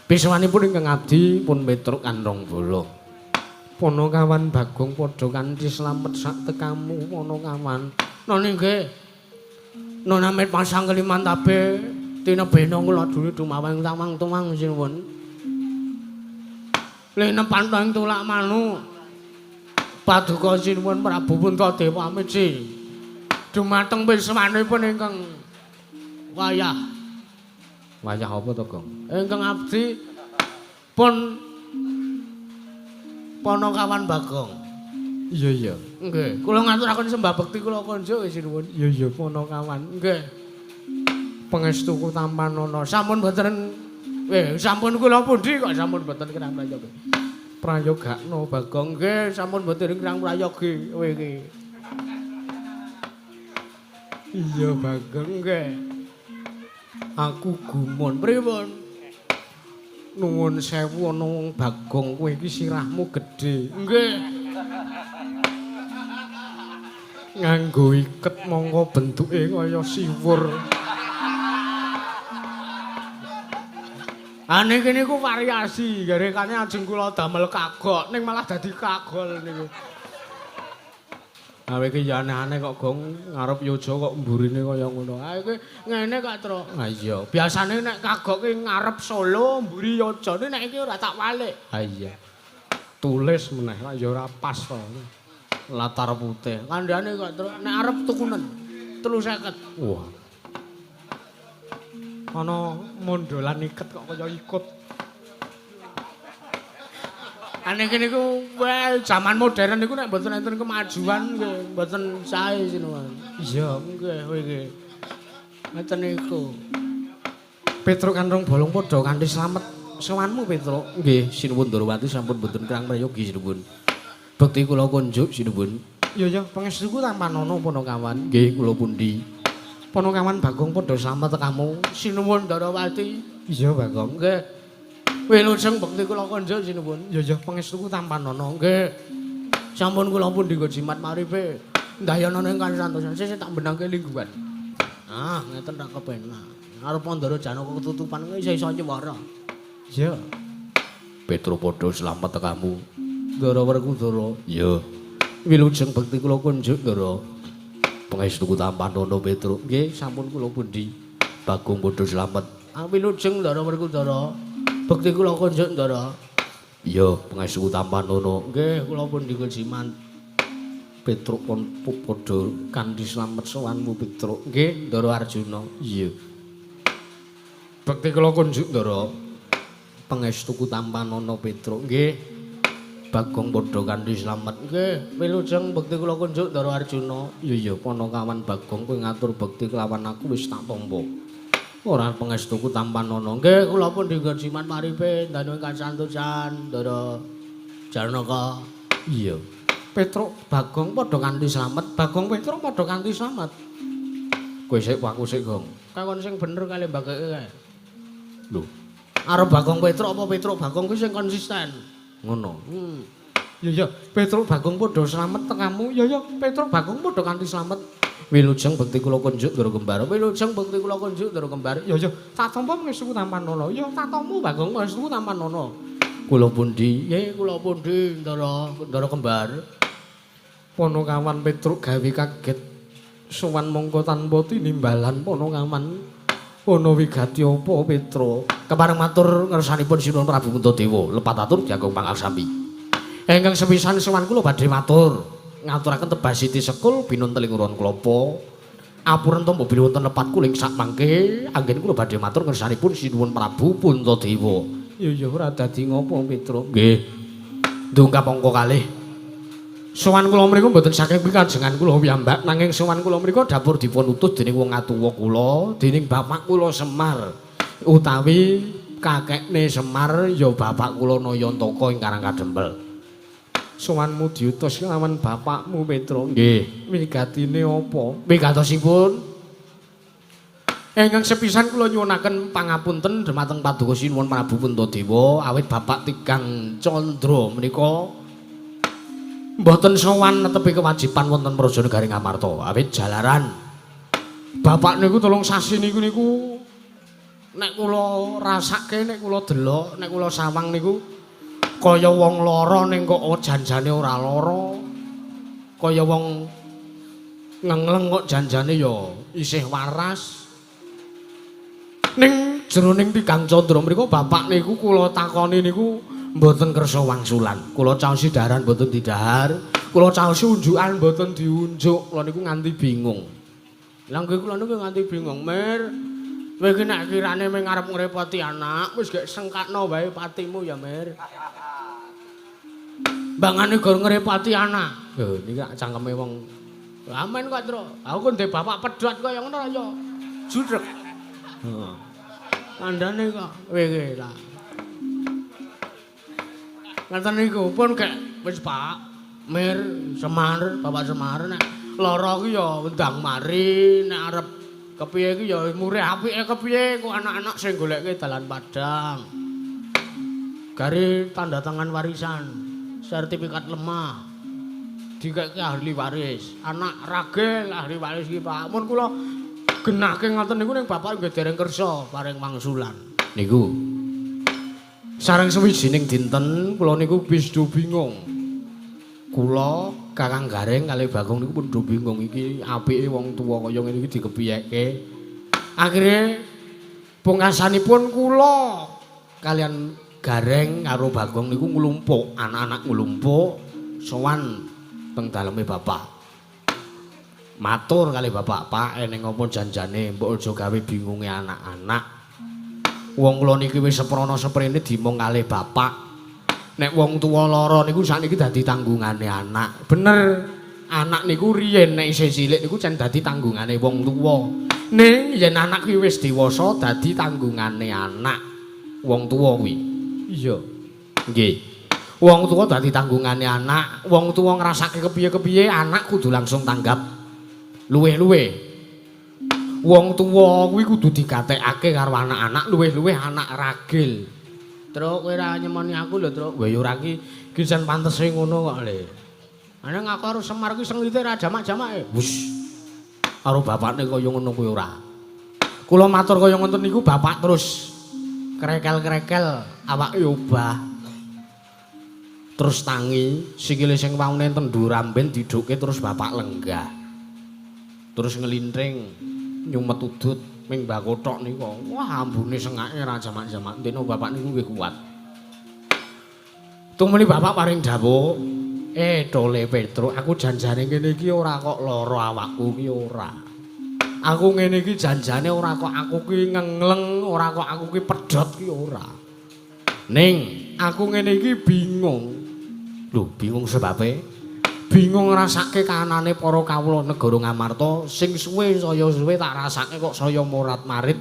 piswanipun ingkang abdi pun Petruk Kanthong Bolong Panakawan Bagong padha kanthi slamet sak tekamu Panakawan nona nggih nona met pasang Kalimantabe tina benong kula dulu dumawang tamang tuwang sinuwun linepan ing tulak manu paduka sinuwun Prabu Puntadewa miji dumateng piswanipun ingkang wayah apa to Gong ingkang abdi pun Panakawan Bagong iya nggih kula ngaturaken sembah bekti kula konjuk sinuwun iya Panakawan nggih pangestuku tampanana sampun boten sampun kula pundi kok sampun boten kirang prayogi prayogakna Bagong nggih sampun boten kirang prayogi kowe iki iya Bagong nggih aku gumun pripun nuwun sewu ana wong Bagong kowe iki sirahmu gedhe nggih nganggo iket mongko bentuke kaya siwur ane kene ku variasi garekane ajeng kula damel kagok ning malah dadi kagol niku awe iki ya aneh-aneh kok Gong ngarep yoja kok mburine kaya ngono. Ha iki ngene kok, Tru. Ha iya, biasane nek kagok ki ngarep Solo, mburi yojane nek iki ora tak walik. Ha iya. Tulis meneh lah ya ora pas to. Latar putih. Kandhane kok, Tru. Nek arep tukunen 350. Wah. Ana mondolan iket kok kaya ikut. Ane kene ku jaman modern niku nek mboten enten kemajuan nggih mboten sae sinuwun. Iya, nggih kowe iki. Ngeten niku. Petruk Kanthong Bolong padha kanthi slamet sowanmu Petruk. Nggih, sinuwun Ndrawati sampun mboten kirang prayogi sinuwun. Bekti kula kunjuk sinuwun. Ya pangestuku tampanono Panakawan. Nggih kula pundi. Panakawan Bagong padha slamet kamu. Sinuwun Darawati. Iya Bagong. Nggih. Wilujeng bekti kula kandha sinuwun. Ya pangestuku tampanono. Nggih. Sampun kula pundi nggo jimat maripe. Ndayana ning kan santosan sesuk tak benangke lingguhan. Ah, ngeten tak kepenak. Arep Pandara Janaka ketutupan kuwi iso nyewara. Iya. Petro padha slamet kamu. Ndara Werkudara. Ya. Wilujeng bekti kula kunjuk Ndara. Pangestuku tampanono Petro. Nggih, sampun kula pundi. Bagong padha slamet. Wilujeng Ndara Werkudara. Bekti kula kunjuk Ndara. Ya, pangestuku tampanono. Nggih, kula pundi kejiman. Petro pun padha kanthi slamet sowanmu Petro. Nggih, Ndara Arjuna. Iya. Bekti kula kunjuk Ndara. Pangestuku tampanono Petro. Nggih. Bagong padha kanthi slamet. Nggih, wilujeng bekti kula kunjuk Ndara Arjuna. Iya Panakawan Bagong kowe ngatur bekti kelawan aku wis tak tampa. Ora pangestuku tampanono. Nggih, kula pun dinggo jimat maripe danu ingkang santosan Ndara Janaka. Iya. Petro Bagong padha kanthi slamet. Bagong Petro padha kanthi slamet. Kowe sik aku sik, Gong. Kakon sing bener kali mbageke kae. Lho, Arep Bagong Petro apa Petro Bagong kuwi sing konsisten. ngono. Ya Petro Bagong padha slamet tekamu. Ya Petro Bagong padha kanthi slamet. Wilujeng bekti kula kunjuk Ndara Kembar. Wilujeng bekti kula kunjuk Ndara Kembar. Ya tak tampa pangestuku tampanono. Ya tak tampa Bagong pangestuku tampanono. Kula pundi? Nggih, kula pundi Ndara Kembar. Panakawan Petro gawe kaget. Sowan mongko tanpa tinimbalan Panakawan. Ana wigati apa Petro? Kepareng matur ngersanipun Sinuwun Prabu Puntadewa. Lepat atur Jangkung Pangaksami. Ingkang sepisan sowan kula badhe matur. Ngaturaken tebasiti sekul binun teling uron klapa. Apuren tampa bilih wonten lepat kuling sak mangke anggen kula badhe matur ngersanipun Sinuwun Prabu Puntadewa. Ya ora dadi ngopo Petro. Nggih. Ndungkap angka kalih. Sowan kula mriku mboten saking pikajengan kula piyambak nanging sowan kula mriku dapur dipun utus dening wong atuwa kula, dening bapak kula Semar utawi kakekne Semar ya bapak kula Nayantaka ing Karang Kadempel. Sowanmu diutus kelawan bapakmu Petro. Nggih. Wigatine apa? Wigatosipun ingkang sepisan kula nyuwunaken pangapunten dhumateng Paduka Sinuwun Prabu Puntadewa awit Bapak Tigang Candra menika mboten sowan netepi kewajiban wonten Prajanegari Ngamarta awit jalaran bapak niku tolong sasi niku nek kula rasake nek kula delok nek kula sawang niku kaya wong lara ning kok janjane ora lara kaya wong ngengleng kok janjane ya isih waras ning jroning Tigang Candra mriku bapak niku kula takoni niku mboten kersa wangsulan. Kula caosi daharan mboten didahar. Kula caosi unjukan mboten diunjuk. Kula niku nganti bingung. Lah nggih kula niku nganti bingung, Mir. Kowe iki nek kirane mung arep ngrepoti anak, wis gek sengkakno wae patimu ya, Mir. Bangane gor ngrepoti anak. Lho, niki cangkeme wong amen kok, Tru. Aku ndek bapak pedhot kaya ngono ya. Judrek. Heeh. Kandhane kok kowe iki ta. Ngaten niku pun kek wis Pak Mir Semar, Bapak Semar nek lara ku ya ndang mari nek arep kepiye ku ya murih apike kepiye kok anak-anak sing goleke dalan padang. Gari tanda tangan warisan, sertifikat lemah. Dikeke ahli waris, anak ragil ahli waris iki Pak. Mun kula genahke ngoten niku ning bapak nggih dereng kersa paring wangsulan. Niku sareng sewijining dinten kula niku wis do bingung. Kula Kakang Gareng kalih Bagong niku pun do bingung iki apike wong tuwa kaya ngene iki dikepiyeke. Akhire pungkasanipun kula kalian Gareng karo Bagong niku nglumpuk, anak-anak nglumpuk sowan teng daleme bapak. Matur kalih bapak, Pak, eneng apa janjane mbok aja gawe bingunge anak-anak. Wong kula niki wis seprana seprene dimong kalih bapak. Nek wong tuwa lara niku sakniki dadi tanggungane anak. Bener. Anak niku riyen nek isih cilik niku jan dadi tanggungane wong tuwa. Ning yen anak kuwi wis dewasa dadi tanggungane anak. Wong tuwa kuwi. Iya. Nggih. Wong tuwa dadi tanggungane anak, wong tuwa ngrasake kepiye-kepiye anak kudu langsung tanggap luwih-luwih. Wong tuwa kuwi kudu digatekake karo anak-anak luwih-luwih anak ragil. Truk kowe ora nyemoni aku lho, Truk. Wah ya ora ki jan pantese ngono kok, Le. Ana aku karo Semar kuwi senglite ra jamak-jamake. Wus. Karo bapakne kaya ngono kuwi ora. Kula matur kaya ngoten niku bapak terus krekel-krekel awake obah. Terus tangi, sikile sing waune tendu ramben didukke terus bapak lenggah. Terus ngelinting nyumet udut ming mbak kothok niku. Wah, ambune sengake ra jamak-jamak. Dene bapak niku nggih kuat. Tumuli bapak paring dawuh, Dole Petro, aku janjane ngene iki ora kok lara awakku ki ora. Aku ngene iki janjane ora kok aku ki ngengleng, ora kok aku ki pedhot ki ora. Ning aku ngene iki bingung. Lho, bingung sebabe? Bingung ngrasake kahanane para kawula negara Ngamarta sing suwe saya suwe tak rasake kok saya morat-marit.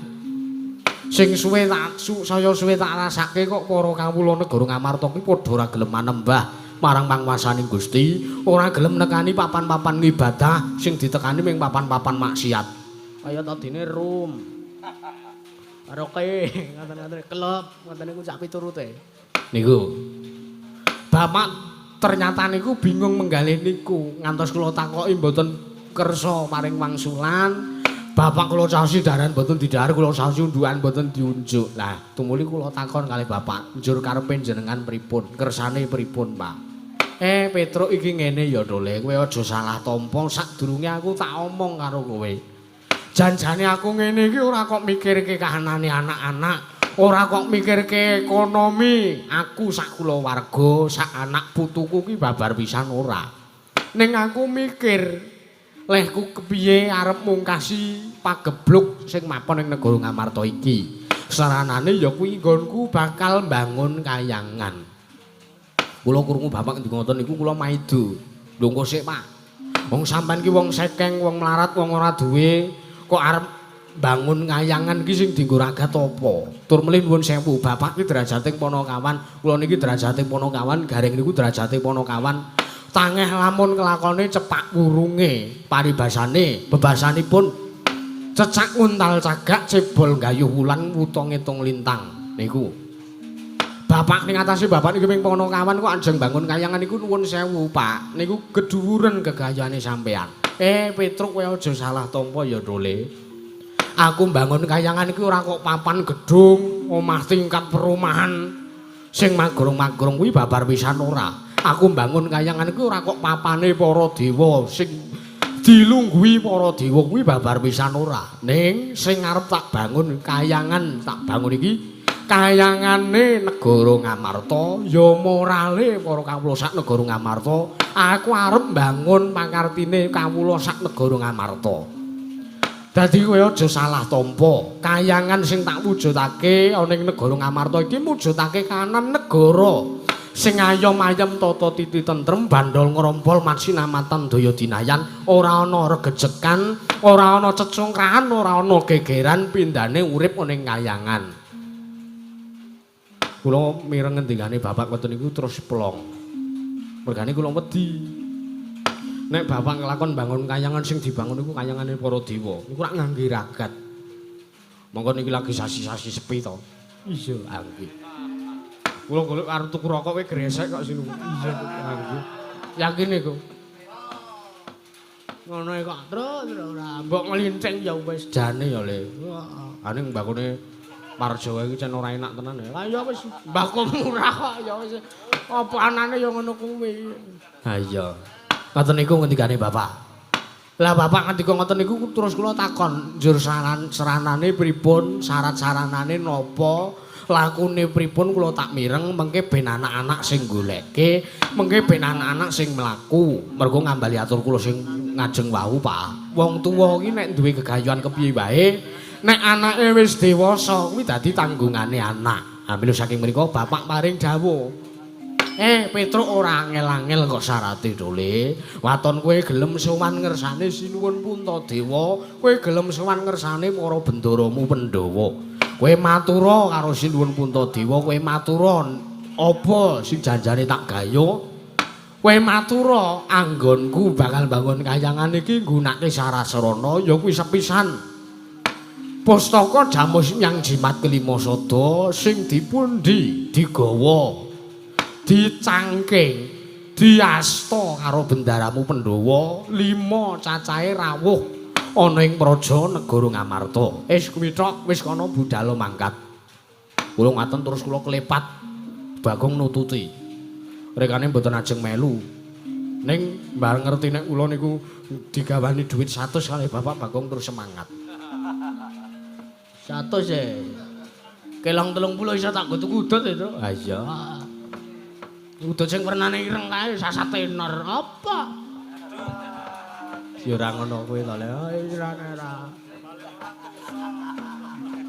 Sing suwe tak saya suwe tak rasake kok para kawula negara Ngamarta kuwi padha ora gelem manembah marang pangwasaning Gusti, ora gelem nekani papan-papan ngibadah sing ditekani ming papan-papan maksiat. Kaya tadine rum. Karaoke, ngaten-ngaten klub, ngaten niku cak piturute. Niku. Bapak ternyata niku bingung menggalih niku ngantos kula takoki mboten kersa maring wangsulan. Bapak kula caosi daran mboten didhahar, kula caosi undukan mboten diunjuk. Lah, tumuli kula takon kalih Bapak, njur karepe jenengan pripun? Kersane pripun, Pak? Petruk iki ngene ya, Dole, kowe aja salah tampa. Sadurunge aku tak omong karo kowe. Janjane aku ngene iki ora kok mikirke kahanane anak-anak. Ora kok mikirke ekonomi, aku sak kulawarga, sak anak putuku ki babar pisan ora. Ning aku mikir, lehku kepiye arep mungkasi pagebluk sing mapan ning negara Ngamarta iki. Saranane ya kuwi nggonku bakal mbangun kayangan. Kula krungu bapak ngendika ngoten niku kula maido. Lho engko sik, Pak. Wong sampean ki wong sekeng, wong melarat, wong ora duwe, kok arep bangun ngayangan ki sing dienggo ragat apa? Tur melih nuwun sewu, bapak ki derajating ponokawan, kula niki derajating ponokawan, Gareng niku derajating ponokawan. Tangeh lamun kelakone cepak wurunge, paribasane, bebasanipun cecak nguntal cagak cebol gayuh wulan wuta ngitung lintang. Niku. Bapak ning atase bapak niki ping ponokawan kok anjeng bangun kayangan niku nuwun sewu, Pak. Niku gedhuwuren gegayane sampean. Petruk kowe aja salah tampa ya, Dole. Aku mbangun kayangan iki ora kok papan gedung, omah tingkat perumahan sing magurung-magurung kuwi babar pisan ora. Aku mbangun kayangan iki ora kok papane para dewa sing dilungguhi para dewa kuwi babar pisan ora. Ning sing arep tak bangun kayangan, tak bangun iki kayangane negara Ngamarta, ya morale para kawula sak negara Ngamarta. Aku arep mbangun pangartine kawula sak negara Ngamarta. Dadi kowe aja salah tampa. Kayangan sing tak wujudake ana ing negara Ngamarta iki mujudake kahanan negara sing ayom-ayem tata titi tentrem, bandol ngrompol matsinamatan daya dinayan, ora ana regejekan, ora ana cecungkrahan, ora ana gegeran, pindhane urip ana ing kayangan. Kula mireng ngendikane bapak ngoten niku terus plong. Mergane kula wedi. Nek bapak nglakon bangun kayangan sing dibangun niku kayangane para dewa. Niku rak ngangge ragat. Monggo niki lagi sasi-sasi sepi to. Iya, nggih. Kula golek arep tuku rokok kowe gresek kok sinu. Iya, nggih. Yakin niku. Ngono kok terus ora mbok ngelincing ya wis jane ya Le. Aning mbakune Marjawa iki jan ora enak tenan ya. Lah ya wis mbako murah kok ya wis. Apa anane ya ngono kuwi. Ha iya. Ngoten niku ngendikane Bapak. Lah Bapak ngendika ngoten niku terus kula takon, njur saranane pripun, syarat-saranane napa, lakune pripun kula tak mireng mengke ben anak-anak sing goleke, mengke ben anak-anak sing mlaku. Mergo ngambali atur kula sing ngajeng wau, Pak. Wong tuwa iki nek duwe gegayuhan kepiye wae, nek anake wis dewasa kuwi dadi tanggungane anak. Ambil saking menika Bapak paring dawuh. Petruk ora angel-angel kok syarate, Dole. Waton kowe gelem sowan ngersane Sinuwun Puntadewa, kowe gelem sowan ngersane para bendaramu Pandhawa. Kowe matura karo Sinuwun Puntadewa, kowe matura Apa sing janjane tak gayo? Kowe matura anggonku bakal bangun kayangan iki nggunakake sarasrana ya kuwi sepisan. Pustaka Jamus Nyang Jimat kelima sada sing dipun digawa, dicangking, diasta karo bendaramu Pandhawa 5 cacahe rawuh ana ing praja negara Ngamarta. Kuwi tok wis kana budhal mangkat. Kula ngaten terus kula klepat Bagong nututi. Rekane mboten ajeng melu. Ning bareng ngerti nek kula niku digawani dhuwit 100 kalih Bapak Bagong terus semangat. 100 e. Kelong 30 iso tak go tuku udut itu. Ha iya. Udut sing wernane ireng kae sasat tenor apa? Ya ora ngono kuwi to Le. Ora.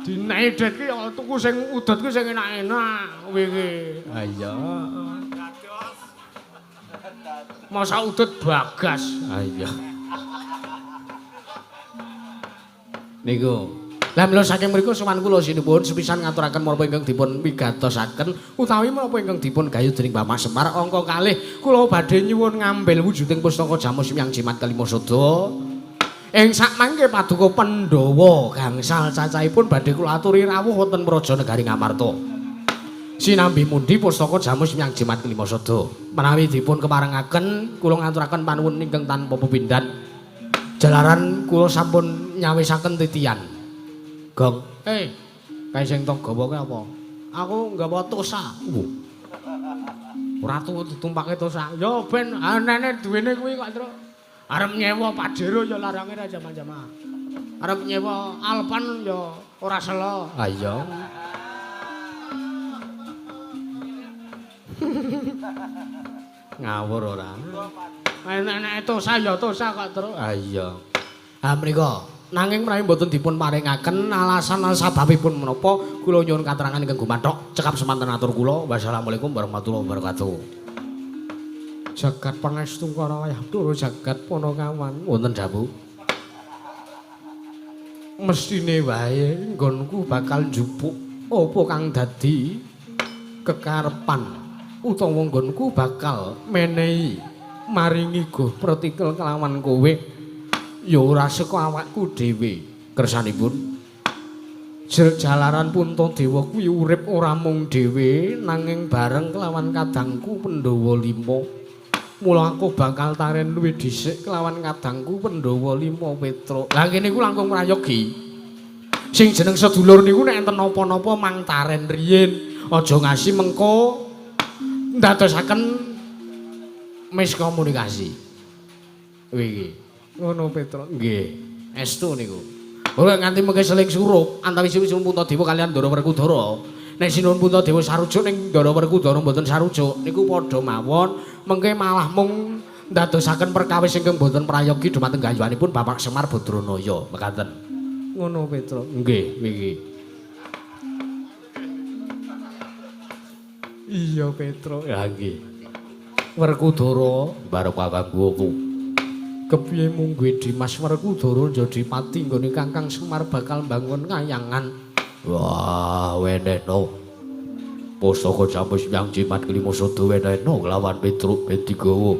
Dinaedet ki tuku sing udut ki sing enak-enak kuwi ki. Ha iya. Masa udut Bagas. Ha iya. Niku. Lah mila saking mriku sowan kula sinuwun sepisan ngaturaken menapa ingkang dipun pigatosaken utawi menapa ingkang dipun gayuh dening Bapak Semar angka kalih kula badhe nyuwun ngambil wujuding pustaka Jamus Nyang Jimat kelima sada. Ing sakmangke paduka Pandhawa gangsal cacahipun badhe kula aturi rawuh wonten Praja Negari Ngamarta. Sinambi mundi pustaka Jamus Nyang Jimat kelima sada. Menawi dipun keparengaken kula ngaturaken panuwun ingkang tanpa pepindhan. Jalaran kula sampun nyawisaken titian. Gong, kae sing tok gawa ki apa? Aku nggawa tosa. Ora ditumpake tosa. Ya ben anane duwene kuwi kok, Tru. Arep nyewa Pajero ya larange ra jama-jama. Arep nyewa Alpan ya ora sela. Ha iya. Ngawur ora. Enek tosa ya tosa kok, Tru. Ha iya. Ha mriko nanging menawi mboten dipun paringaken alasan sababipun menapa kula nyuwun katerangan ingkang gumathok cekap semanten atur kula. Wassalamualaikum warahmatullahi wabarakatuh. Jagat pangestu para wayah tur jagat panakawan wonten dawuh. Mestine wae nggonku bakal njupuk apa kang dadi kekarepan utawa nggonku bakal menehi maringi guh pratikel kelawan kowe. Ya ora saka awakku dhewe kersanipun. Jalaran Puntadewa kuwi urip ora mung dhewe nanging bareng kelawan kadangku Pandhawa 5. Mula aku bakal taren luwih dhisik kelawan kadangku Pandhawa 5 Petruk. Lah kene iku langkung prayogi. Sing jeneng sedulur niku nek enten napa-napa mang taren riyin. Aja ngasi mengko ndadosaken miskomunikasi. Iki ngono Petruk. Nggih. Estu niku. Ora nganti mengke seling surup antawisipun Puntadewa kaliyan Ndara Werkudara. Nek sinuwun Puntadewa sarujuk ning Ndara Werkudara mboten sarujuk niku padha mawon mengke malah mung ndadosaken perkawis ingkang mboten prayogi dumateng gayuhanipun Bapak Semar Badranaya. Mekaten. Ngono Petruk. Nggih, iki. Iya Petruk. Ya nggih. Werkudara bareng kanggo opo? Kepiye mungguhe Dimas Werkudara jadi pati nggone Kakang Semar bakal bangun kayangan. Wah, wenehno. Pustaka Jamus Nyang Jimat kelima sada wenehno lawan Petruk ben digawa.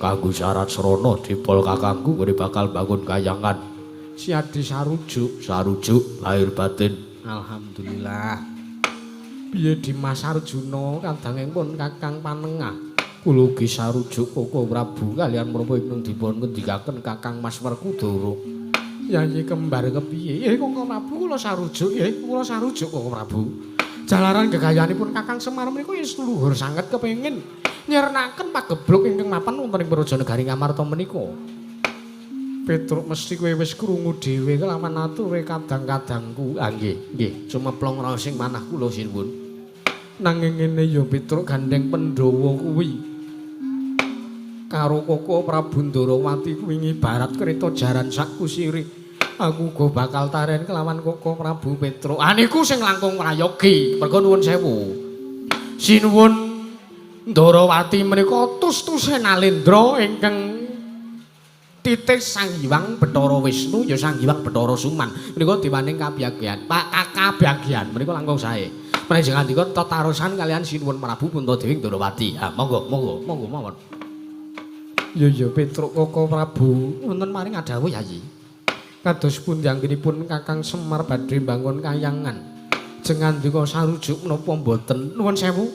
Kanggo syarat srana dipol kakangku nggone bakal bangun kayangan. Siadi sarujuk lahir batin. Alhamdulillah. Piye Dimas Arjuna kadangipun Kakang Panengah? Kula ugi sarujuk Koko Prabu kaliyan menapa ingkang dipun ngendikaken Kakang Mas Werkudara. Yayi kembar kepiye? Koko Prabu kula sarujuk, kula sarujuk Koko Prabu. Jalaran gegayanipun Kakang Semar menika wis luhur sanget kepengin nyernaken pagebluk ingkang mapan wonten ing Praja Negari Ngamarta menika. Petruk mesti kowe wis krungu dhewe kelawan ature kadang-kadangku. Ah nggih, sumeplong raos sing manah kula sinuwun. Nanging ngene ya Petruk gandeng Pandhawa kuwi karo Koko Prabu Ndarawati kuwi ngibarat kereta jaran sak kusire. Aku go bakal taren kelawan Koko Prabu Petruk. Ah niku sing langkung prayogi. Merga nuwun sewu. Sinuwun Ndarawati menika tus-tuse Nalendra ingkang titik Sang Hyang Bathara Wisnu ya Sang Hyang Bathara Suman. Menika dewaning kabagyan. Kabagyan menika langkung sae. Panjenengan dika tetarusan kalian Sinuwun Prabu Puntadewi Ndorowati. Ha, monggo mawon. Ya Petruk Koko Prabu wonten maring adhawuh Yayi. Kados pundi anggenipun Kakang Semar badhe mbangun kayangan. Jengan dika sarujuk menapa mboten? Nuwun sewu.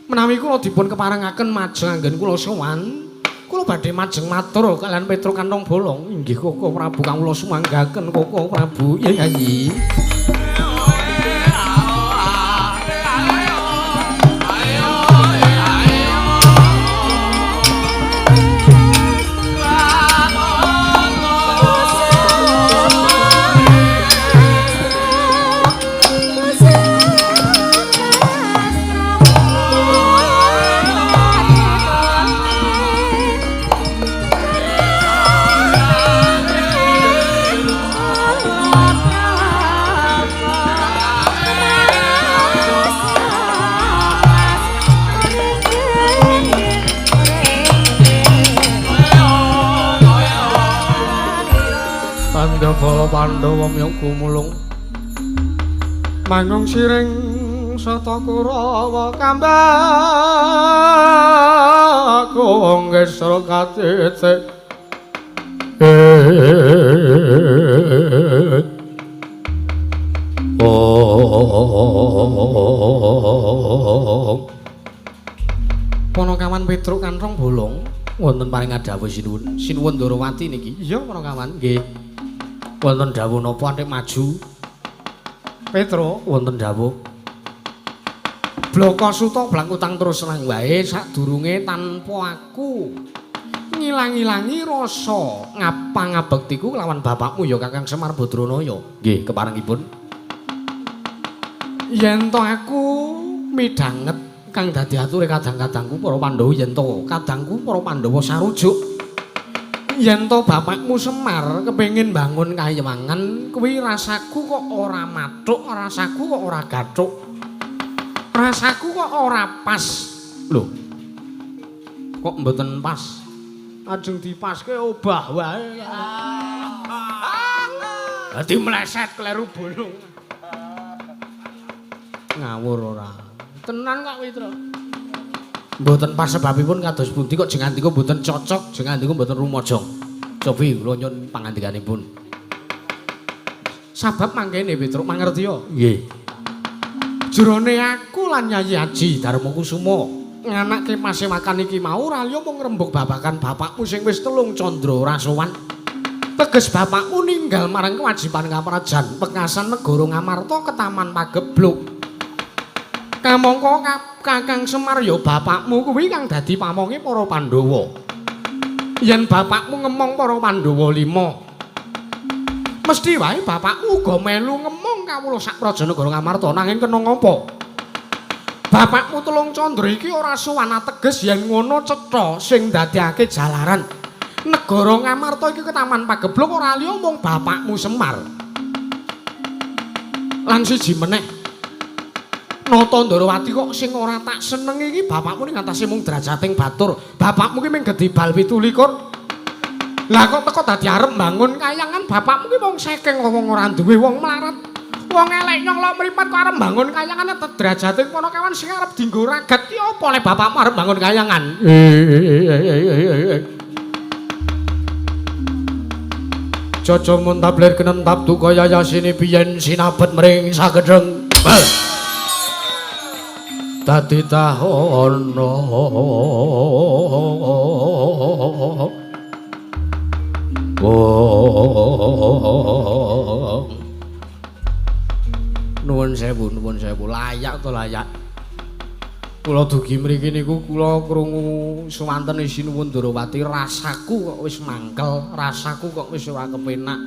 Menawi kula dipun keparengaken majeng anggen kula sowan, kula badhe majeng matur kalian Petruk Kantong Bolong. Inggih Koko Prabu kawula sumanggaken Koko Prabu. Ya Yayi. Bala Pandhawa miyong kumulung manggung siring sata Kurawa kambang gesra katete Panakawan Petruk Kantong Bolong wonten paring adhawuh Sinuwun Ndorowati niki. Iya Panakawan nggih. Wonten dawuh napa atik maju? Petruk wonten dawuh. Blaka suta blangkutang terus nang wae sadurunge tanpa aku ngilang-ilangi rasa ngapangabektiku lawan bapakmu ya Kakang Semar Badranaya. Nggih, keparengipun. Yen to aku midhanget kang dadi ature kadang-kadangku para Pandhawa yen to kadangku para Pandhawa sarujuk yen to bapakmu Semar kepengin bangun kayangan kuwi rasaku kok ora mathuk, rasaku kok ora gathuk. Rasaku kok ora pas. Lho. Kok mboten pas? Ajeng dipaske obah wae. Dadi meleset kleru bolong. Ngawur ora. Tenan kok Witra. Mboten pas sebabipun kados pundi kok jeneng andika mboten cocok, jeneng andika mboten rumaja. Cobi kula nyuwun pangandikanipun. Sabab mangkene Petruk mangerti ya? Nggih. Jerone aku lan Yayi Aji Darmakusuma nganake pasewakan iki mau raliya mung ngrembug babakan bapakmu sing wis telung candra rasowan. Teges bapakmu ninggal marang kewajiban kaprajan Pekasan Negara Ngamarta Ketaman Pagebluk. Kamangka Kakang Semar ya bapakmu kuwi kang dadi pamonge para Pandhawa. Yen bapakmu ngemong para Pandhawa 5, mesti wae bapakmu uga melu ngemong kawula sak Prajanegara Ngamarta nanging kena ngapa? Bapakmu telung candra iki ora suwan ateges yen ngono cetha sing dadekake jalaran Negara Ngamarta iki Ketaman Pagebluk ora liya mung bapakmu Semar. Lan siji meneh Nata Ndorowati kok sing ora tak seneng iki bapakmu ning atase mung drajating batur. Bapakmu ki mung gedhi bal 17. Lah kok teko dadi arep mbangun kayangan bapakmu ki mung saking wong ora duwe wong melarat. Wong elek nyolok mripat kok arep mbangun kayangan drajating Panakawan sing arep dienggo ragat ki apa le bapakmu arep mbangun kayangan. Caca muntabler kenentap duka yayasine biyen sinabet mring sagedeng. Dadi tahono nuwun sewu layak to layak kula dugi mriki niku kula krungu suwanten Sinuwun Ndorowati rasaku kok wis mangkel rasaku kok wis ora kepenak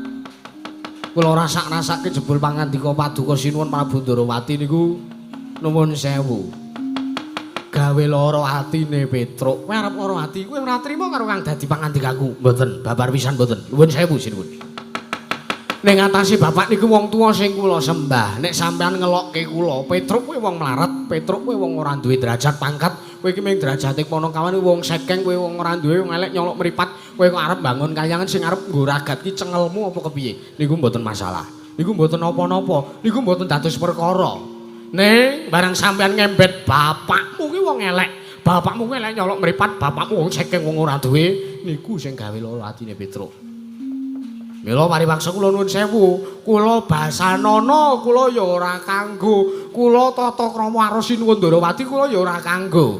kula rasak-rasake jebul pangandika paduka Sinuwun Prabu Ndorowati niku nuwun sewu gawe lara atine Petruk. Kowe arep lara ati, kowe ora trima karo kang dadi pangandikaku. Mboten, babar pisan mboten. Nuwun sewu sinuwun. Ning atase bapak niku wong tuwa sing kula sembah. Nek sampean ngelokke kula, Petruk kowe wong melarat, Petruk kowe wong ora duwe derajat pangkat, kowe iki mung derajate Panakawan wong sekeng, kowe wong ora duwe wong elek nyolok mripat, kowe kok arep bangun kayangan sing arep nggo ragat ki cengelmu apa kepiye? Niku mboten masalah. Niku mboten napa-napa. Niku mboten dados perkara. Ning barang sampean ngembet bapakmu ki wong elek. Bapakmu ki elek nyolok mripat, bapakmu wong saking wong ora duwe. Niku sing gawe lara atine Petruk. Mila pariwaksa kula nuwun sewu, kula Basanana kula ya ora kanggo, kula tata krama Arsi nuwun Ndarawati kula ya ora kanggo.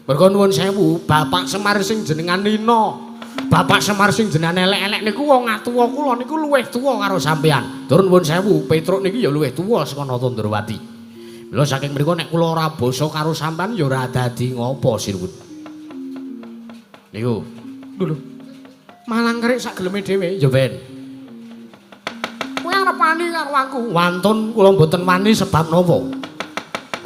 Merga nuwun sewu, Bapak Semar sing jenengan Nina, Bapak Semar sing jenengan elek-elek niku wong atuwa kula niku luwih tuwa karo sampean. Tur nuwun sewu, Petruk niki ya luwih tuwa saka Nata Ndarawati. Mila saking mriku nek kula ora basa karo sampean ya ora dadi ngopo sinuwun. Niku. Lho. Malang kerik sak geleme dhewe ya ben. Kowe arep wani karo aku. Wantun kula mboten wani sebab napa?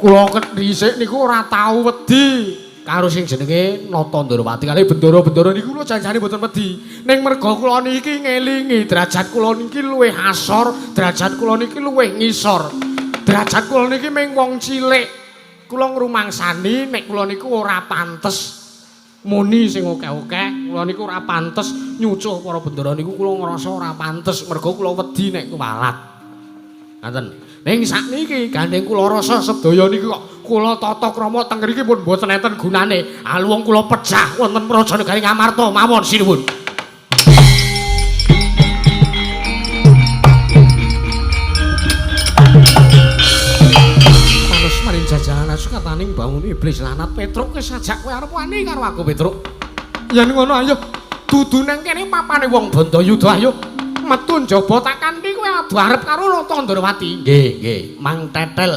Kula dhisik niku ora tau wedi karo sing jenenge Nata Ndarawati. Kalih bendara-bendara niku kula janjane mboten wedi. Ning merga kula niki ngelingi derajat kula niki luwih asor, derajat kula niki luwih ngisor. Derajat kula niki mung wong cilik. Kula ngrumangsani nek kula niku ora pantes muni sing akeh-akeh, kula niku ora pantes nyucuh para bendara niku kula ngrasa ora pantes merga kula wedi nek kuwalat. Ngaten. Ning sakniki gandeng kula rasa sedaya niku kok kula tata krama teng mriki pun mboten enten gunane. Aluwung kula pecah wonten Prajanegari Ngamarta mawon sinuwun. Jajanan sukataning bangun iblis lanat Petruk wis sajak kowe arep wani karo aku Petruk. Yen ngono ayo dudu nang kene papane wong Bandayuda ayo metu njaba tak kanthi kowe adu arep karo Nata Ndarawati. Nggih, Mang Tetel.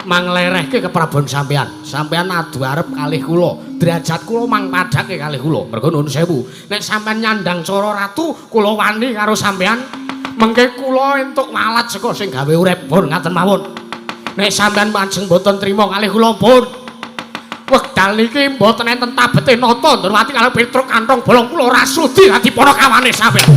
Mang lerehke keprabon sampean. Sampean adu arep kalih kula. Derajat kula mang padhake kalih kula. Mergo nuwun sewu, nek sampean nyandang cara ratu kula wani karo sampean. Mengke kula entuk walat saka sing gawe urip pun ngaten mawon. Nek sampean pancen mboten trima kalih kula pun. Wekdal niki mboten enten tabete Nata Ndarawati kalih Petruk kantong bolong kula ora sudi dadi panakawane sampean.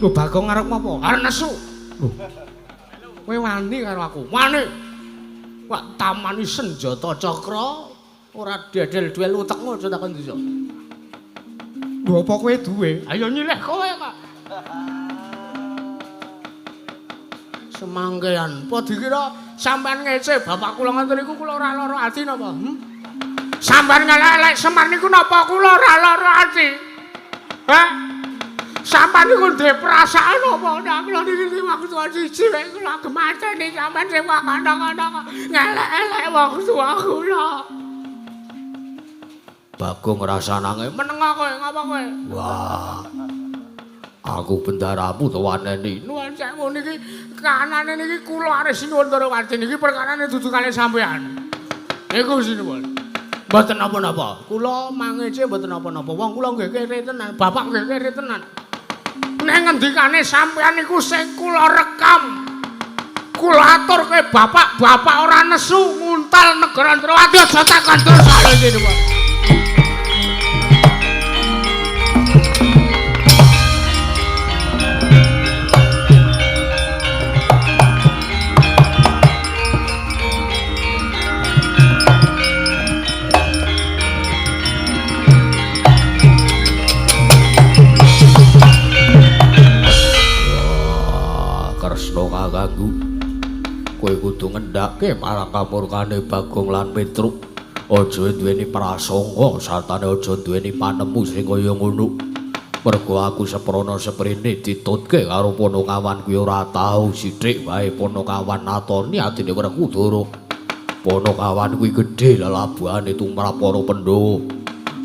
Lho Bagong arep apa? Arep nesu. Lho. Kowe wani karo aku. Wani. Wak tamani senjata cakra ora dedel-duel utekmu aja takon disa. Lho apa kowe duwe? Ayo nyilih kowe kok. Semangkean, apa dikira sampean ngece bapak kula ngoten niku kula ora lara ati napa? Sampean ngelek-elek Semar niku napa kula ora lara ati? Hah? Sampeyan niku ndek perasaan apa ndak kula niki waktu siji wae kula gemateni sampeyan sing kadang-kadang ngelek-elek waktu aku lho. Bagong rasanange Meneng kowe ngapa kowe? wah. Aku bendaramu to waneni. Nuwun sewu niki kanane niki kula arep sinuwun Ndarawati niki perkarane dudu kalih sampeyan. Niku sinuwun. Mboten napa-napa. Kula mangece mboten napa-napa. Wong kula nggih kere tenan, bapak nggih kere tenan. Nek ngendikane sampeyan niku sing kula rekam. Kula atur kowe bapak ora nesu nguntal negara Ndarawati aja takon terus karo ngene, Pak. Kresna kakangku, kowe kudu ngendhake marang kamurkane Bagong lan Petruk. Aja duweni prasangka sartane aja duweni panemu sing kaya ngono. Mergo aku seprana seprene ditutke karo Panakawan kuwi ora tau sithik wae Panakawan natoni atine Werkudara. Panakawan kuwi gedhe lelabuhane tumrap para Pandhawa.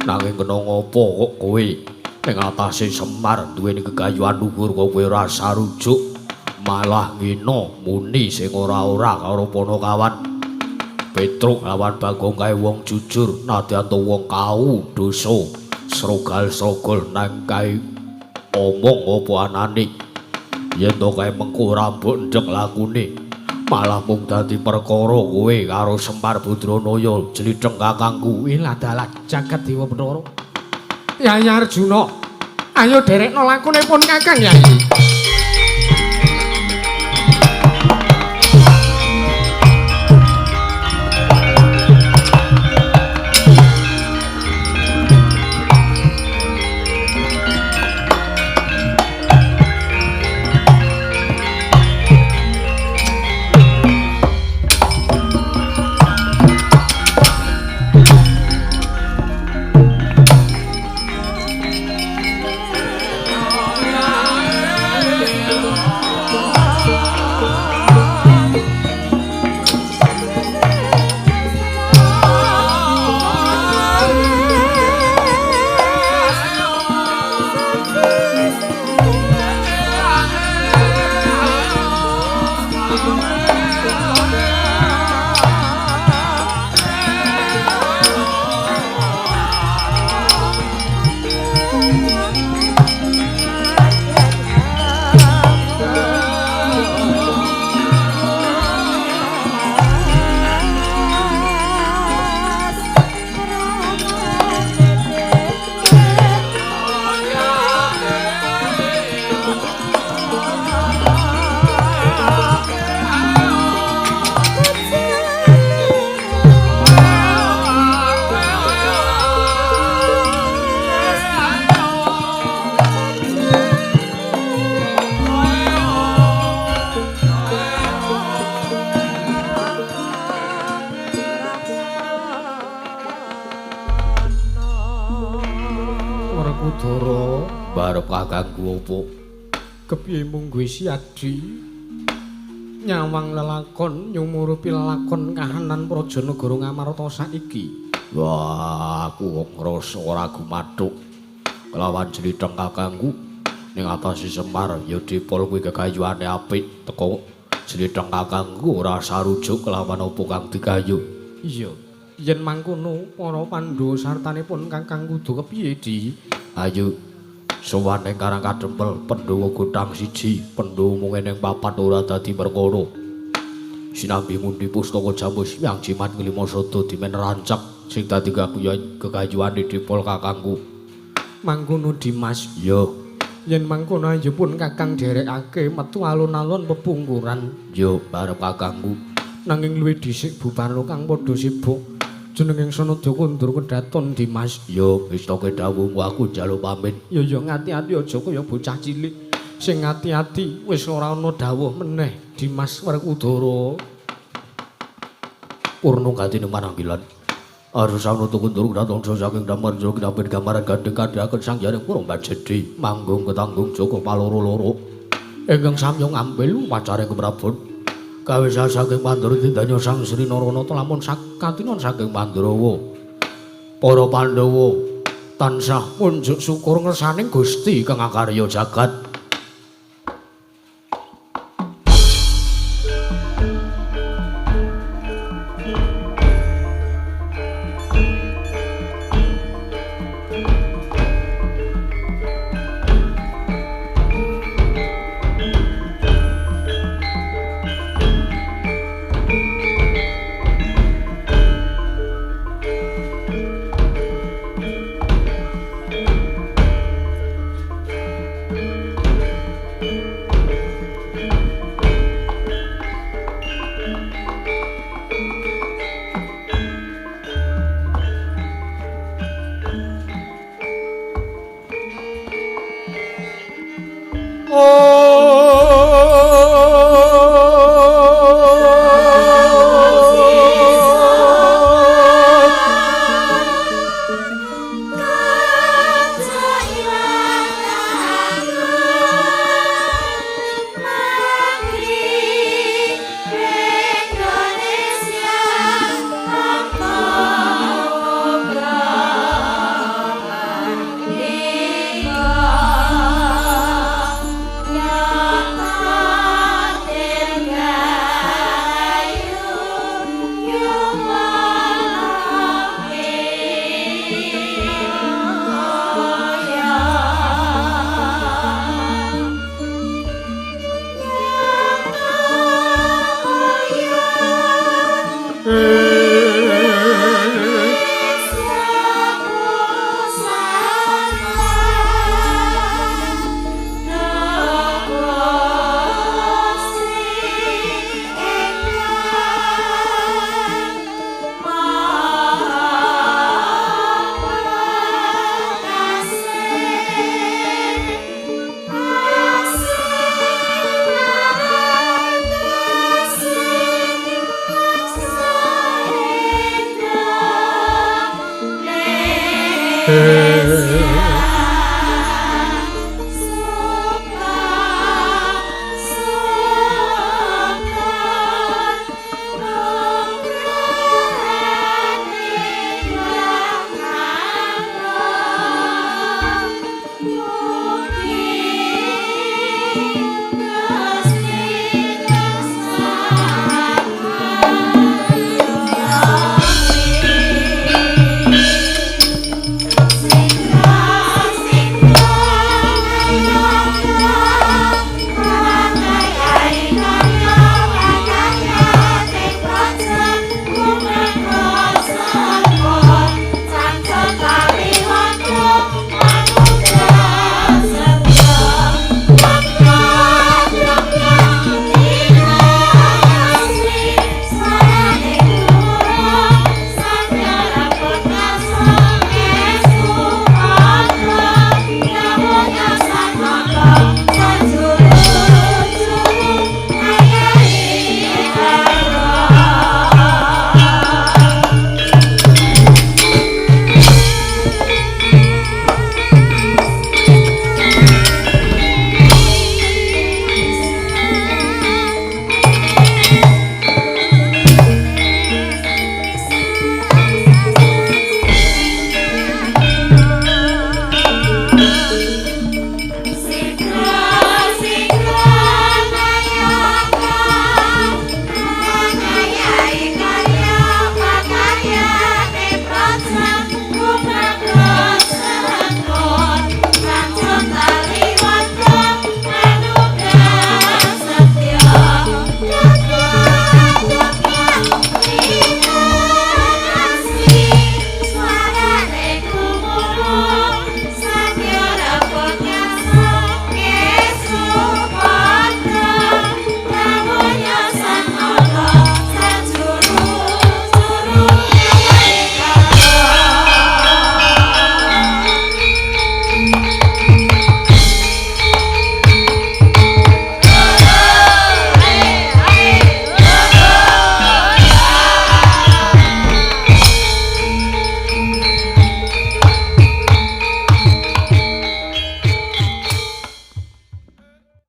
Nanging kena ngapa kok kowe ning atase Semar duweni gegayuhan luhur kok kowe ora sarujuk. Malah ngina muni sing ora-ora karo Panakawan. Petruk lawan Bagong kae wong jujur, nadyan wong kau dosa. Srogal-srogol nang kae omong apa anane. Yen to kae mengko ora mbok ndek lakune, malah mung dadi perkara kowe karo Semar Badranaya jlitheng kakangku. Ila dalah jagat Dewa Bathara. Yayi Arjuna, ayo derekno lakunipun Kakang Yayi. kakangku apa? Kepiye mung kowe siadi? Nyawang lelakon nyumurupi lelakon kahanan Prajanagara Ngamarta saiki. Wah, aku kok ngrasa ora gumathuk. Kelawan criteng kakangku ning atase Semar ya dipol kuwi kegayuhane apik teko criteng kakangku ora sarujuk kelawan apa kang digayu. Iya, yen mangkono para Pandhawa sartanipun Kakang kudu kepiye di? Ayo sowan ning Karang Kadempel Pandhawa Godhang siji, Pandhawa mung ning papat ora dadi perkara. Sinambi mundi pustaka Jamus yang jimat nglima sada dimen rancak sing dadi kegayuhane dipol kakangku. Mangkono Dimas. Yo, Yen mangkono anjepun Kakang derekake metu alun-alun pepungkuran. yo barep kakangku. Nanging luwih dhisik Buparno kang padha sibuk. Jenenging Sanadya kondur kedaton Dimas. Yo, wis toke dawuhmu aku njaluk pamit. Ya ngati-ati aja kaya bocah cilik. Sing ati-ati wis ora ana dawuh meneh Dimas Werkudara. Purna ganti ning mananggilan. Arus Sanadya kondur kedaton saking damar jero kinapit gambaran gandeng kadhaken sang jaring purung Jedhi manggung ketanggung Joko paloro-loro. Ingkang samya ngambil Pacare keprabon gawe saking Pandhawa didanya Sang Sri Narana lamun sakatinon saking Pandhawa. Para Pandhawa tansah munjuk syukur ngersaning Gusti kang akarya jagat. Oh